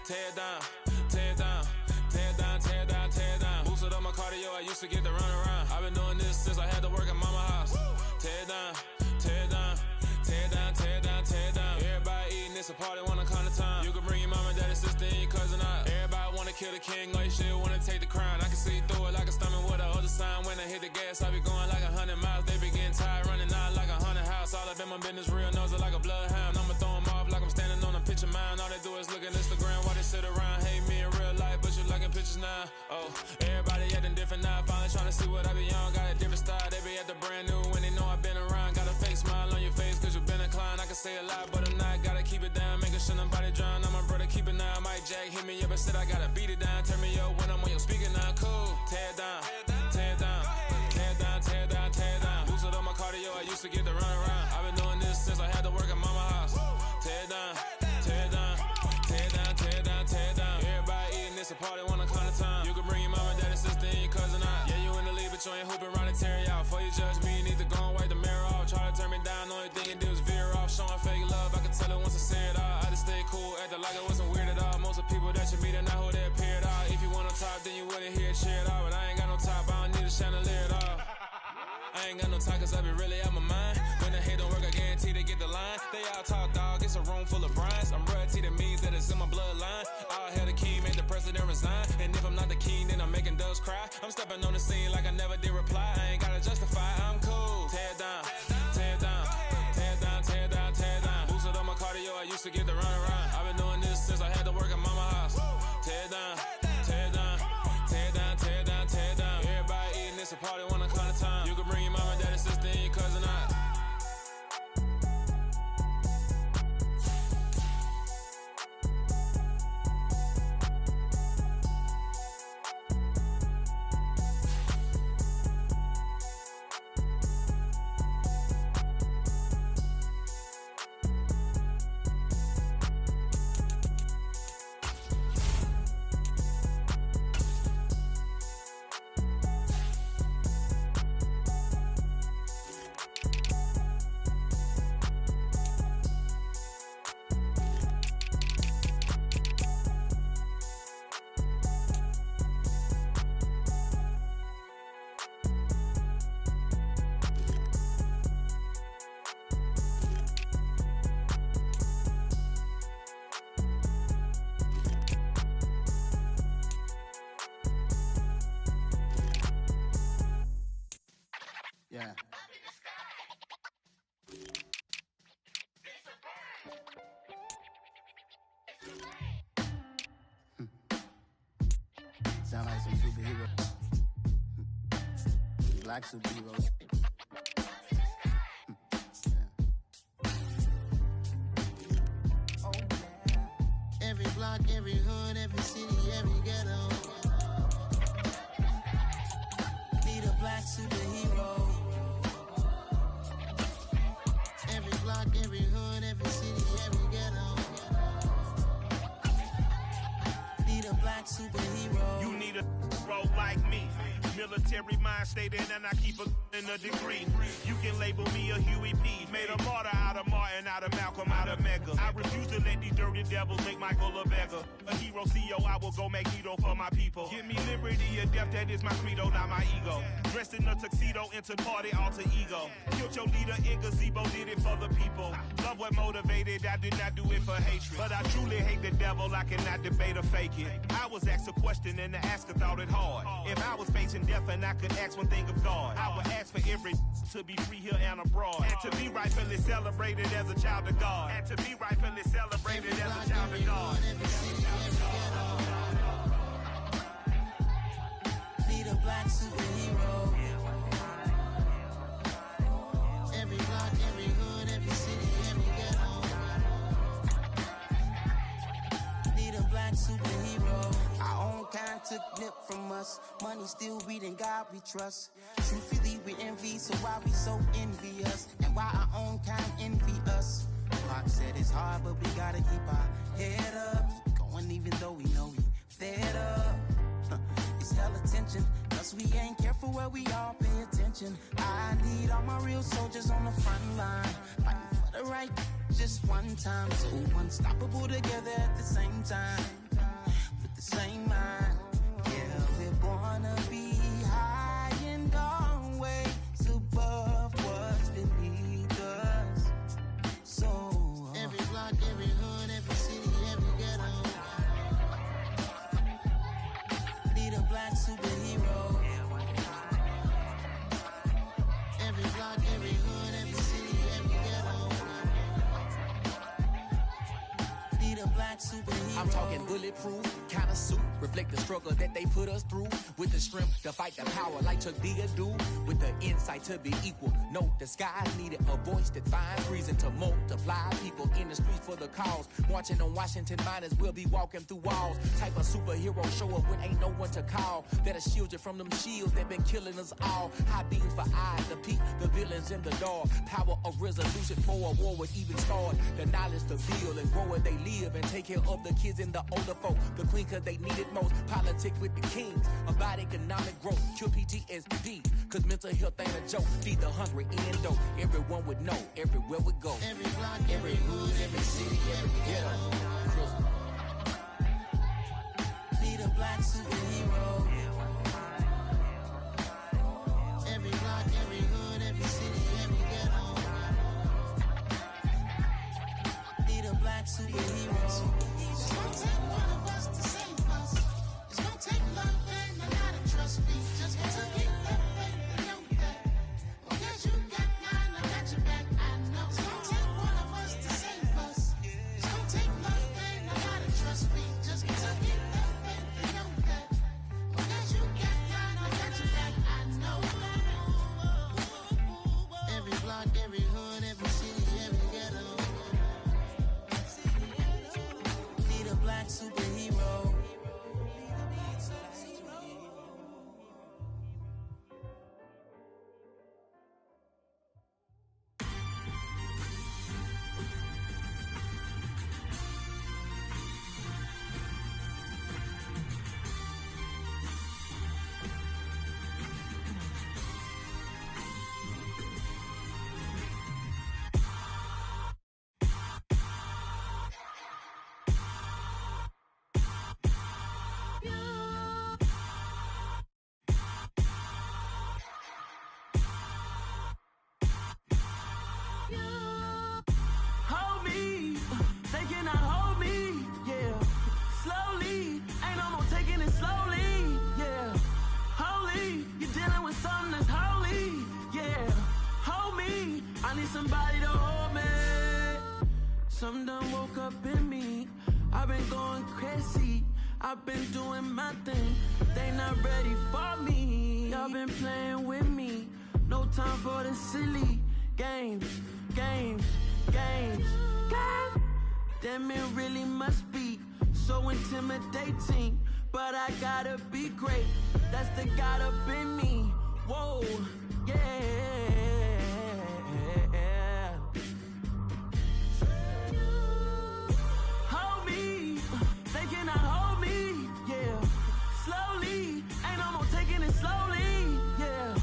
tear it down, tear it down, tear it down, tear it down, tear it down. Boosted up my cardio, I used to get to run around. I've been doing this since I had to work at mama house. Tear it down, tear it down, tear it down, tear it down, tear it down. Everybody eating, it's a party, wanna come to time. You can bring your mama, daddy, sister, and your cousin out. Everybody wanna kill the king, like shit, wanna take the crown. I can see through it like a stomach with a other sign. When I hit the gas, I be going like 100 miles. They be getting tired, running out like 100 house. All up in my business, real nose it like a bloodhound. I'ma throw them off like I'm standing on a picture mine. All they do is look at Instagram while they sit around. Hate me in real life, but you liking pictures now. Oh, everybody acting different now. Finally trying to see what I be on. Got a different style, they be at the brand new when they know I've been around. Got a fake smile on your face cause you been inclined. I can say a lot, but I'm not. Gotta keep it down, making sure nobody drown. I'm my brother, keep it now. Mike Jack hit me up and said I gotta beat it down. Turn me up when I'm on your speaker now. Cool, tear it down, tear it down, tear it down, tear it down, tear it down. Boosted up my cardio, I used to get to run around. I've been doing this since I had to work at mama house. Tear it down, tear it down, tear it down, tear it down, tear it down. Everybody eating, it's a party, wanna come to time. You can bring your mama, daddy, sister, and your cousin out. Yeah, you in the league, but you ain't hooping around and tear out. Before you judge me, you need to go and wipe the mirror off. Try to turn me down, only thing you do is veer off. Showing fake love, I can tell it once I say it all. I just stay cool, acting like it wasn't weird at all. Most of the people that you meet are not who they appear at all. If you want on top, then you wouldn't hear it cheer at all. But I ain't got no top, I don't need a chandelier at all. I ain't got no time cause I be really out my mind. When the hate don't work, I guarantee they get the line. They all talk dog, it's a room full of brinds. I'm royalty, that means that it's in my bloodline. All hail the king, make the president resign. And if I'm not the king, then I'm making doves cry. I'm stepping on the scene like I never did reply. I ain't gotta justify, I'm cool. Tear it down, tear it down, tear it down, tear it down, tear it down. Boosted up my cardio, I used to get to run around. I've been doing this since I had to work at mama house. Tear it down, tear it down, tear it down, tear it down, tear it down. Everybody eating, it's a party, wanna come to time. You can bring your mama, daddy, sister, and your cousin out. Yeah. Sound like some superheroes. Black superheroes. Every block, every hood, every city, every ghetto. Need a black superhero. Every block, every hood, every city, every ghetto. Need a black superhero. You need a role like me. Military mind stated, and I keep in a degree. You can label me a Huey P. Made a martyr out of Martin, out of Malcolm, out of Mega. I refuse to let these dirty devils make Michael a beggar. A hero CEO, I will go Magneto for my people. Give me liberty or death, that is my credo, not my ego. Dressed in a tuxedo, into party, alter ego. Killed your leader in gazebo, did it for the people. Love what motivated, I did not do it for hatred. But I truly hate the devil, I cannot debate or fake it. I was asked a question and the asker thought it hard. If I was facing death and I could ask one thing of God, I would ask for every to be free here and abroad, and to be rightfully celebrated as a child of God, and to be rightfully celebrated as a child of God. Need a black superhero. Every block, every hood, every city, every ghetto. Need a black superhero. Our own kind took nip from us. Money still reading God we trust. Truthfully we envy, so why we so envious? And why our own kind envy us? Pac said it's hard, but we gotta keep our head up. Going even though we know we fed up. It's hella tension, cause we ain't careful where we all pay attention. I need all my real soldiers on the front line, fighting for the right just one time. So unstoppable together at the same time. same mind. Yeah, we're gonna be high and always above what's beneath us. So every block, every hood, every city, every ghetto need a black superhero. Every block, every hood, every city, every ghetto need a black superhero. I'm talking bulletproof kind of suit, reflect the struggle that they put us through, with the strength to fight the power like Chuck D do, with the insight to be equal. No disguise needed, a voice that finds reason to multiply. People in the streets for the cause, marching on Washington, might as well be walking through walls. Type of superhero show up when ain't no one to call, that'll shield you from them shields that been killing us all. High beams for eyes, the peak, the villains in the dark. Power of resolution for a war would even start. The knowledge to build and grow where they live, and take care of the kids and the older folk. The queen cause they need it most. Politics with the kings, about economic growth. Cure PTSD, cause mental health ain't a joke. Feed the hungry in dope. Everyone would know, everywhere we go. Every block, every hood, every city, every ghetto need a black superhero. Every block, every hood, every city, every ghetto need a black superhero. It's gonna take one of us to save us. It's gonna take love and a lot of trust me. Just to keep that faith and know that. Well, yes, you got mine, I got your back, I know. It's gonna take one of us to save us. It's gonna take love and a lot of trust me. Just to keep that faith and know that. Well, yes, you got mine, I got your back, I know. Every block, every hood, every city, every ghetto need a black superhero. Hold me, they cannot hold me, yeah. Slowly, ain't no more taking it slowly, yeah. Holy, you're dealing with something that's holy, yeah. Hold me, I need somebody to hold me. Something done woke up in me, I've been going crazy, I've been doing my thing. They not ready for me, y'all been playing with me. No time for the silly games, games, games, games. Damn, it really must be so intimidating, but I gotta be great. That's the God up in me. Whoa, yeah. Hold me, they cannot hold me, yeah. Slowly, ain't no more taking it slowly, yeah.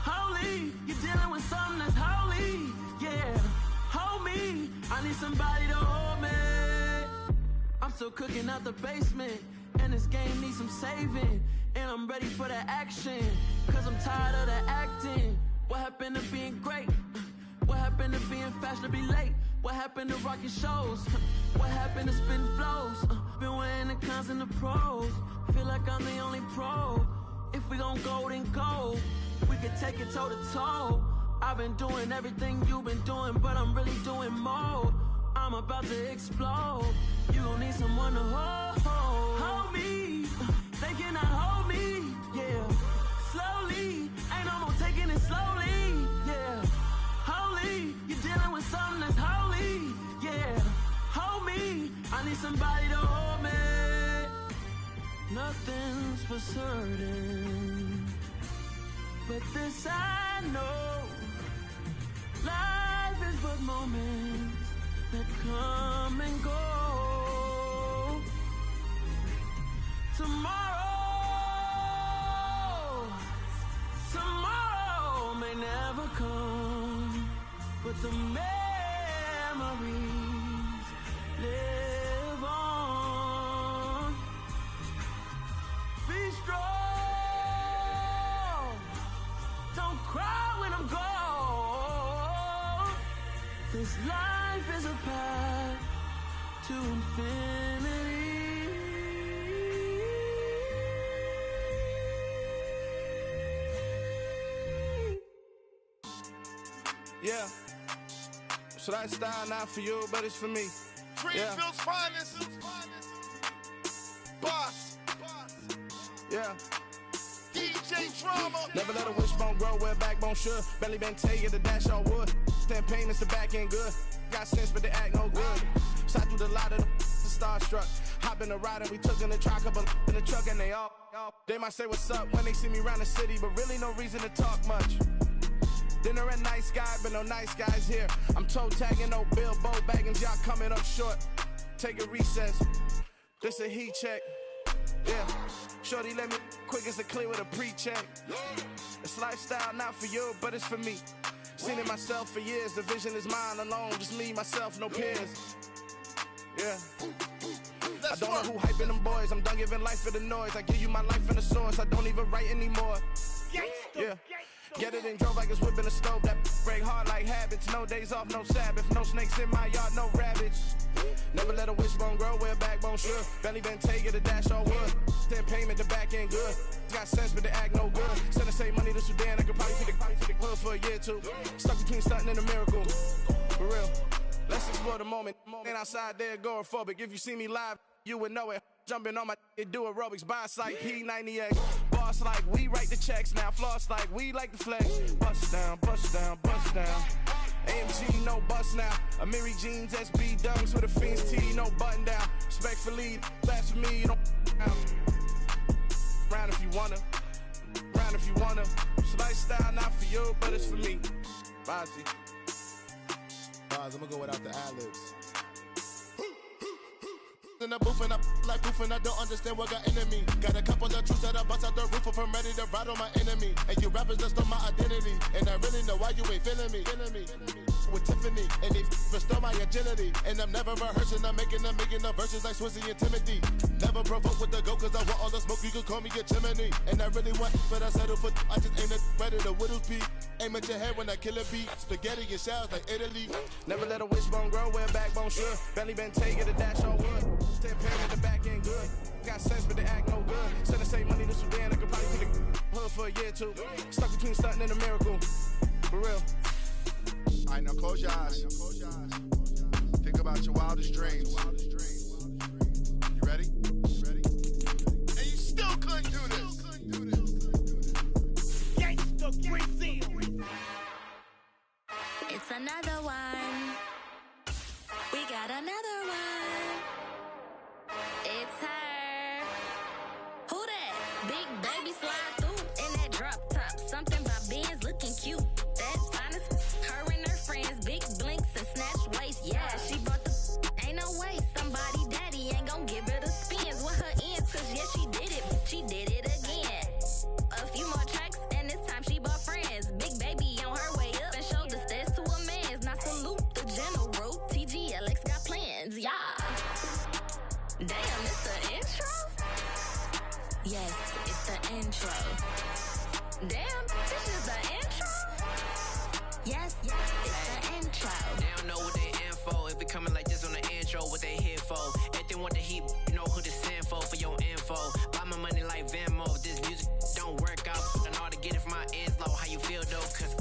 Holy, you're dealing with something that's holy, yeah. Hold me, I need somebody to hold me. I'm still cooking out the basement, and this game needs some saving. And I'm ready for the action, cause I'm tired of the acting. What happened to being great? What happened to being fashionably late? What happened to rocking shows? What happened to spitting flows? Been wearing the cons and the pros. Feel like I'm the only pro. If we gon' go, then go. We could take it toe to toe. I've been doing everything you've been doing, but I'm really doing more. I'm about to explode. You gon' need someone to hold. Hold me, they cannot hold me, yeah. Slowly, ain't no more taking it slowly, yeah. Holy, you're dealing with something that's holy, yeah. Hold me, I need somebody to hold me. Nothing's for certain, but this I know. Life is but moments that come and go. Tomorrow may never come, but the memories live on. be strong. Don't cry when I'm gone. This life is a path to infinity. Yeah. So that style not for you, but it's for me. Greenfield's finest. Boss. Yeah. DJ Drama. Never let a wishbone grow where backbone should. Belly been taking the dash all wood. 10 payments, the back end good. Got sense, but they act no good. Side through the lot of the starstruck. Hop in the ride and we took in the truck, couple in the truck, and they all. They might say what's up when they see me around the city, but really no reason to talk much. Dinner at nice guy, but no nice guys here. I'm toe tagging, no Bilbo Baggins, y'all coming up short. Take a recess. This a heat check. Yeah. Shorty let me quick as a clear with a pre-check. It's lifestyle not for you, but it's for me. Seen it myself for years. The vision is mine alone. Just me, myself, no peers. Yeah. I don't know who hyping them boys. I'm done giving life for the noise. I give you my life in the source. I don't even write anymore. Yeah. Get it and drove like it's whipping a stove. That break hard like habits. No days off, no Sabbath. No snakes in my yard, no rabbits. Never let a wishbone grow where backbone should. Belly been taking the dash all wood. 10 payment, the back end good. Got sense, but they act no good. Send the same money to Sudan. I could probably take the hood for a year or two. Stuck between stunting and a miracle. For real. Let's explore the moment. Ain't outside there agoraphobic. If you see me live, you would know it. Jumping on my do aerobics, boss like P90X. Boss like we write the checks now. Floss like we like the flex. Bust down, bust down, bust down. AMG, no bust now. Amiri jeans, SB dunks with a Fiends T, no button down. Respectfully, that's for me, you don't down. Round if you wanna, round if you wanna. It's lifestyle not for you, but it's for me. Bossy. Boz, I'm gonna go without the ad-libs. In the booth and I like proof and I don't understand what got into me. Got a couple of truths that I bust out the roof if I'm ready to ride on my enemy. And you rappers just stole my identity. And I really know why you ain't feeling me. With Tiffany, and they restore my agility. And I'm never rehearsing, I'm making the verses like Swizzy and Timothy. Never provoke with the go, cause I want all the smoke, you can call me a chimney. And I really want, but I settle for, I just ain't ready to Whittles peak. Aim at your head when I kill a beat. Spaghetti and shells like Italy. Never let a wishbone grow where backbone should. Belly been taking the dash on wood. 10 payment, the back end good. Got sense, but they act no good. Send the same money to Sudan, I could probably take the hood for a year or two. Stuck between stunting and a miracle. For real. Alright, now close your eyes. Think about your wildest dreams. You ready? And you still couldn't do this. Gangsta Brazil. It's another one. We got another one. It's her. Who that? Big baby slide through in that drop top. Something by Benz looking cute. That's honest. Her and her friends, big blinks and snatch waist. Yeah, she brought the. Ain't no way somebody daddy ain't gon' give her the spins with her ends. Cause yeah, she did it. She did it again. A few more tracks and this time she bought friends. Big baby on her way up and showed the stairs to a man's. Now salute the general. TGLX got plans. Yeah. Damn, it's the intro? Yes, it's the intro. Damn, this is the intro? Yes, it's the intro. They don't know what they in for. If it coming like this on the intro, what they here for? If they want the heat, you know who to send for your info. Buy my money like Venmo. If this music don't work out, I know how to get it from my ends low. How you feel though? Cause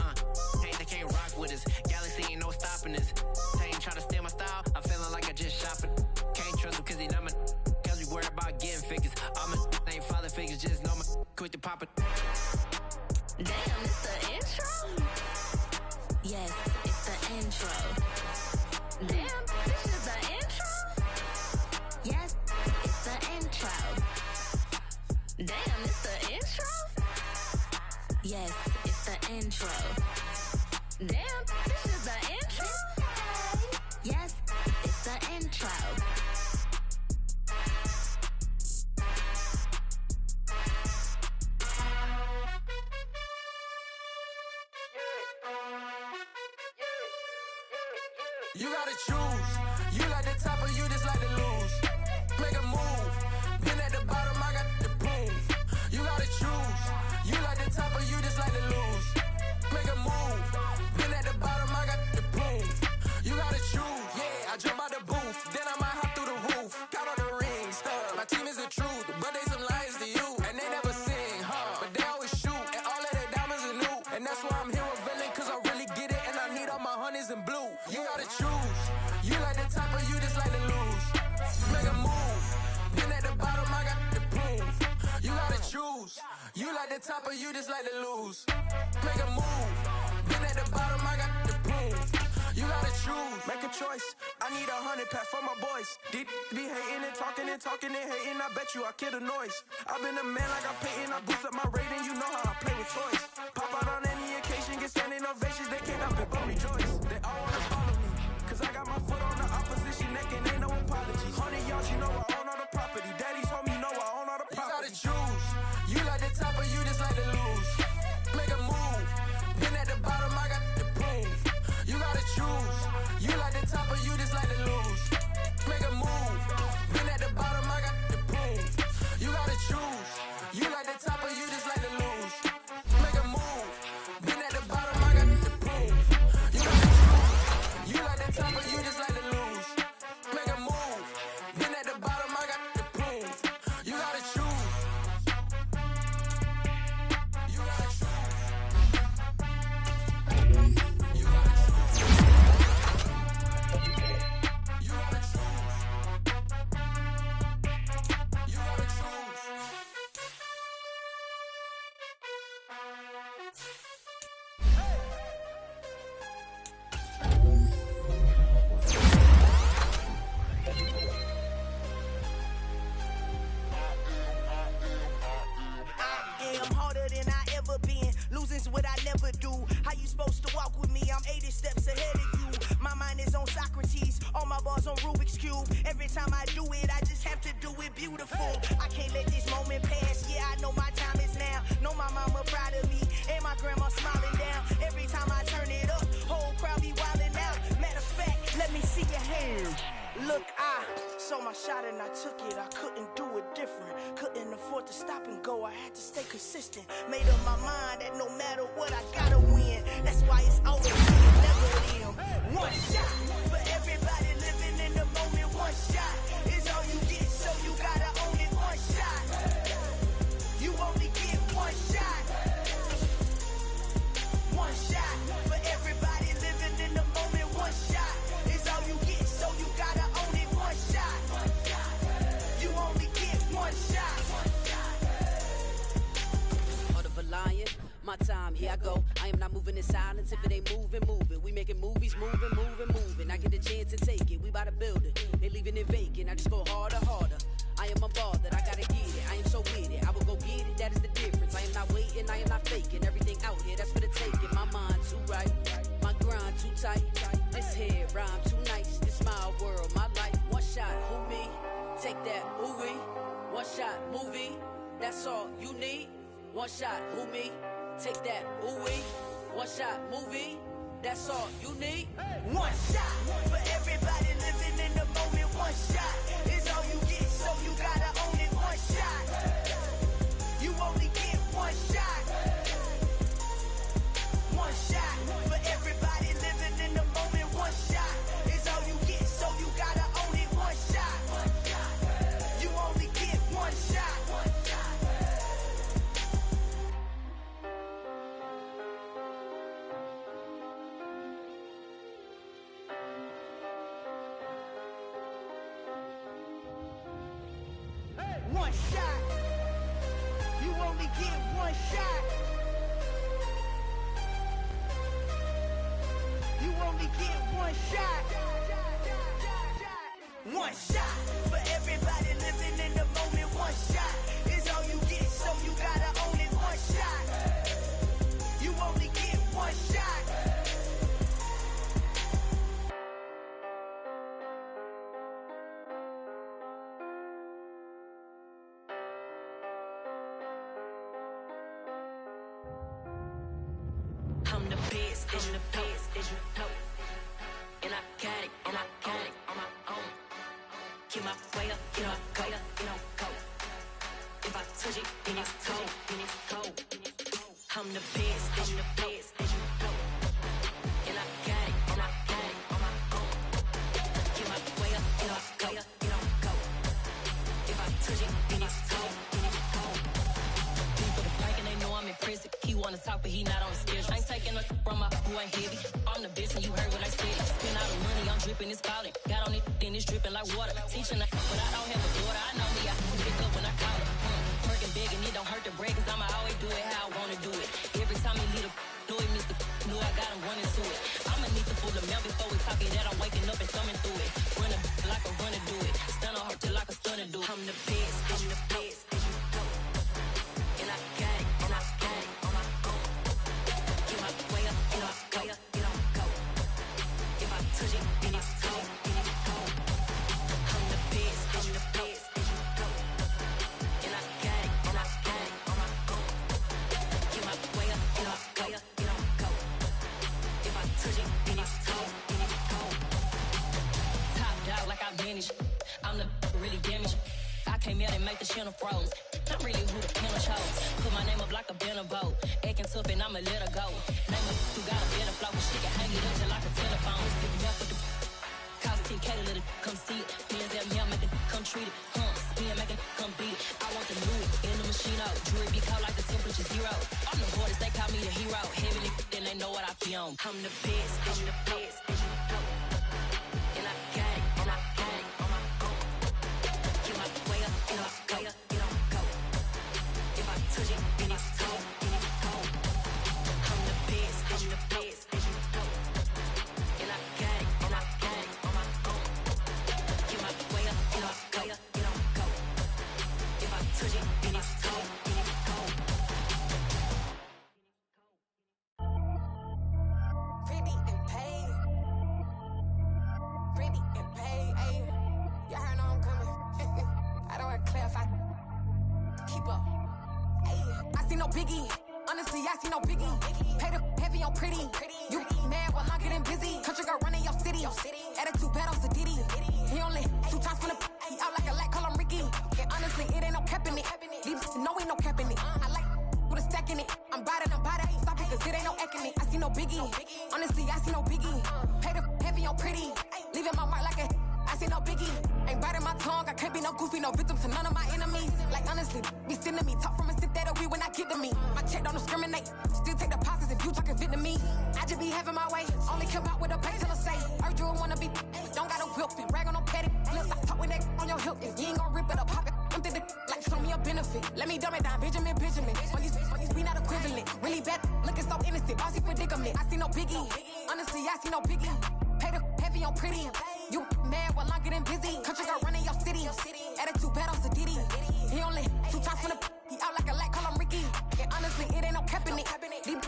hey, they can't rock with us. Galaxy ain't no stopping us. They ain't try to steal my style. I'm feeling like I just shop it. Can't trust them cause they not my. Cause we worried about getting figures. All my ain't father figures. Just know my quit the pop it. Damn, it's the intro? Yes, it's the intro. Damn, this is the intro? Yes, it's the intro. Damn, it's the intro? Yes, it's the intro. Damn, this is the intro? Yes, it's the intro. You gotta choose. You like the top or you just like to lose. Make a move. Been at the bottom, I got the prove. like to lose. Make a move. Been at the bottom, I got the proof. You gotta choose. Yeah, I jump out the booth. Then I might hop through the roof. Count on the rings. My team is the truth, but they some liars to you. And they never sing, but they always shoot. And all of their diamonds are new. And that's why I'm here with villain, cause I really get it. And I need all my honeys in blue. You gotta choose. You like the top or you just like to lose. Make a move. Been at the bottom, I got the proof. You gotta choose. You like the top or you just like to lose. Make a move. Been at the bottom, I got the proof. You gotta choose. Make a choice. I need 100 pack for my boys. Be hating and talking and hating. I bet you I kill the noise. I've been a man like I'm Peyton. I boost up my rating. You know how I play with toys. Pop out on any occasion, get standing ovations. They can't help it but rejoice. They all wanna follow me, cause I got my foot on the opposition neck and ain't no apologies. 100 yards, you know I own all the property. Daddy's home, you know I own all the property. You gotta choose. You like the top or you just like to lose. Make a move. Been at the bottom, I got the proof. You gotta choose. You like the top or you just like to lose. Make a move. Been at the bottom, I got the proof. You gotta choose. You like the top or you just like to lose. Make a move. Been at the bottom, I got the proof. You gotta choose. You like the top or you just like to lose. Make a move. Been at the bottom, I got the proof. You gotta choose. You gotta choose. I'm harder than I ever been. Losing's what I never do. How you supposed to walk with me? I'm 80 steps ahead of you. My mind is on Socrates. All my bars on Rubik's Cube. Every time I do it, I just have to do it beautiful. I can't let this moment pass. Yeah, I know my time is now. Know my mama proud of me. And my grandma smiling down. Every time I turn it up, whole crowd be wildin' out. Matter of fact, let me see your hands. Look, I saw my shot and I took it. I couldn't do it different. Couldn't afford to stop and go. I had to stay consistent. Made up my mind that no matter what, I gotta win. That's why it's always me and never them. One shot for everybody living in the moment. One shot is all you get, so you gotta own it. One shot. You only get one shot. One shot for everybody living in the moment. One shot is all you get, so you gotta own it. One shot. You only get one shot. Heart of a lion, my time, here I go. I am not moving in silence. If it ain't moving, move it. We making movies, moving. I get a chance to take it. We bout to build it. They leaving it vacant. I just go harder. I am a ball that I gotta get it. I am so with it. I will go get it. That is the difference. I am not waiting. I am not faking. Everything out here, that's for the taking. My mind too right. My grind too tight. This head rhyme too nice. This my world, my life. One shot, who me? Take that, ooh wee. One shot, movie. That's all you need. One shot, who me? Take that, ooh wee. One shot, movie. That's all you need. One shot for everybody living in the moment. One shot is all you get, so you gotta own it. One shot. You only get one shot. One shot for everybody living in the moment. One shot is all you get, so you gotta own it. One shot. You only get one shot. One shot. You only get one shot. You only get one shot. One shot for everybody living in the moment. One shot is all you get, so you gotta own it. One shot. You only get one shot. I'm the best, I'm the best, and I got it, on my own. Keep my way up, get up, go. If I touch it, then it's cold, I'm the best, wanna talk, but he not on the schedule. I ain't taking no from my who ain't heavy. I'm the best and you heard what I said. Spend all the money, I'm dripping, it's falling. Got on it, then it's dripping like water. Teaching but I don't have a daughter. I know me, I can pick up when I call her. Working big and it don't hurt to break, cause I'ma always do it how I wanna do it. Every time he lead a know it, Mr. Know I got him running to it. I'ma need to pull the mail before we talk it that I'm waking up and thumbing through it. Run a like a runner do it. Stand on her till like a stunner do it. I'm the best, I'm the best. And I got it, and I got it on my own. Get my way up, get up, go, get on, go. If I touch it, then it's cold, then it's cold. I'm the best, I'm the best. And I got it, and I got it on my own. Get my way up, get up, go, get on, go. If I touch it, then it's cold, then it's cold. Top dog like I vanished. I'm the really damaged. I came out and make the channel froze. I'm really who the panel chose. Put my name up like a banner boat. Acting tough and I'ma let her go. Name her who got a better flow. She can hang it up till like a telephone. Stick me up with the cost 10K to let it come see it. Hands at me, I make it come treat it. Spin, make it come beat it. I want the new in the machine out. Jewelry be cold like the temperature 0. I'm the hardest, they call me the hero. Heavily, then they know what I be on. I'm the best, I'm the best. And I got it, and I got it on my own. Get my way up, get up, go, get on, go. If I touch it, then it's cold, then it's cold. I'm the best, I'm the best. And I got it, and I got it on my own. Get my way up, get up, go, get on, go. If I touch it, then it's cold, then it's cold. Pretty and paid. Pretty and paid, ayy. Y'all heard I'm coming. I don't want to clarify. Keep up. Ayy. I see no biggie. Honestly, I see no biggie. Pay the heavy on pretty. You mad while I'm getting busy. Country girl running your city. Attitude bad on Diddy. He only 2 times from the he out like a light, call him Ricky. And honestly, it ain't no cap in it. These no ain't no cap in it. I like with a stack in it. I'm biting, stop it, cause it ain't no acting it. I see no biggie. Honestly, I see no biggie. Pay the heavy on pretty. Leaving my mark like a I see no biggie. Ain't biting my tongue, I can't be no goofy, no victim to none of my enemies. Like honestly, be sending me talk from a sit that we when I get to me. My check don't discriminate, still take deposits if you talking Vietnamese. I just be having my way, only come out with a pay till I say. Heard you wanna be, don't got no whip, rag on no petty. Look, I talk with that on your hip, if you ain't gon' rip it up, pop it. Empty the like show me a benefit. Let me dumb it down, Benjamin. On these we not equivalent. Really bad, looking so innocent. Bossy predicament. I see no biggie. Honestly, I see no biggie. Pay the heavy on pretty. You mad while I'm getting busy. Country girl running your city. Attitude bad on Diddy. He only 2 times from the he out like a light, call him Ricky. And honestly, it ain't no cap in it.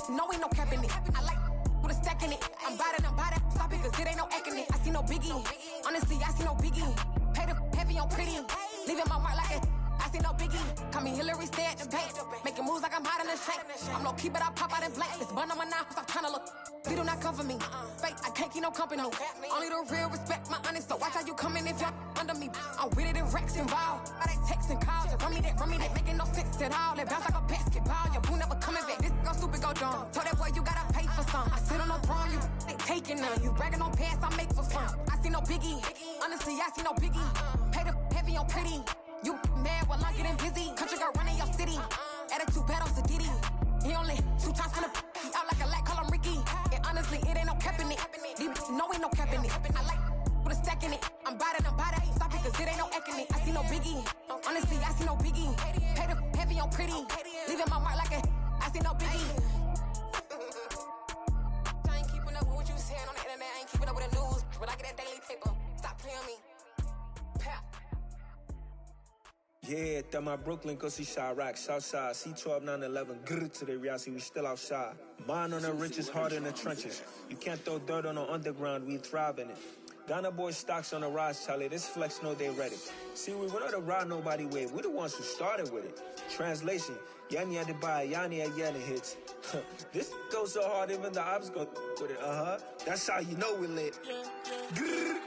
No ain't no cap in it. I like with a stack in it. I'm biting, stop it, cause it ain't no acting it. I see no biggie. Honestly, I see no biggie. Pay the heavy on pretty. Leaving my mark like a I see no biggie. Call me Hillary, stay at the bank. Making moves like I'm hiding in the shank. I'm low key, but I pop out in blank. This bun on my knife, I'm trying to look. They do not come for me. Fake, I can't keep no company. Only the real respect my honest. So watch how you coming if you're under me. I'm with it and Rex involved. I they texting calls. Run me that, making no sense at all. They bounce like a basketball. Your boo never coming back. This go stupid, go dumb. Told that boy you gotta pay for some. I sit on no throne, you ain't taking none. You bragging on pants, I make for fun. I see no biggie. Honestly, I see no biggie. Pay the heavy on pretty. You mad while I'm getting busy. Country girl running your city. Attitude bad on Diddy. He only 2 times from the he out like a light, call him Ricky. And honestly, it ain't no cap in it. No ain't no cap in it. I like with a stack in it. I'm biting, stop it, cause it ain't no acting it. I see no biggie. Honestly, I see no biggie. Pay the heavy on pretty. Leaving my mark like a I see no biggie. I ain't keeping up with what you saying on the internet. I ain't keeping up with the news. But I get that daily paper. Stop playing me. Pap. Yeah, that my Brooklyn, go see Chirac, Southside, C12, 911, grrr to the reality, we still outside. Mine on the riches, hard in the trenches. You can't throw dirt on the underground, we thrive in it. Ghana boys stocks on the rise, Charlie, this flex know they ready. See, we not to ride nobody with, we the ones who started with it. Translation, Yanni had to buy, Yanni had Yanni hits. This goes so hard, even the ops go with it, That's how you know we lit. Grrr,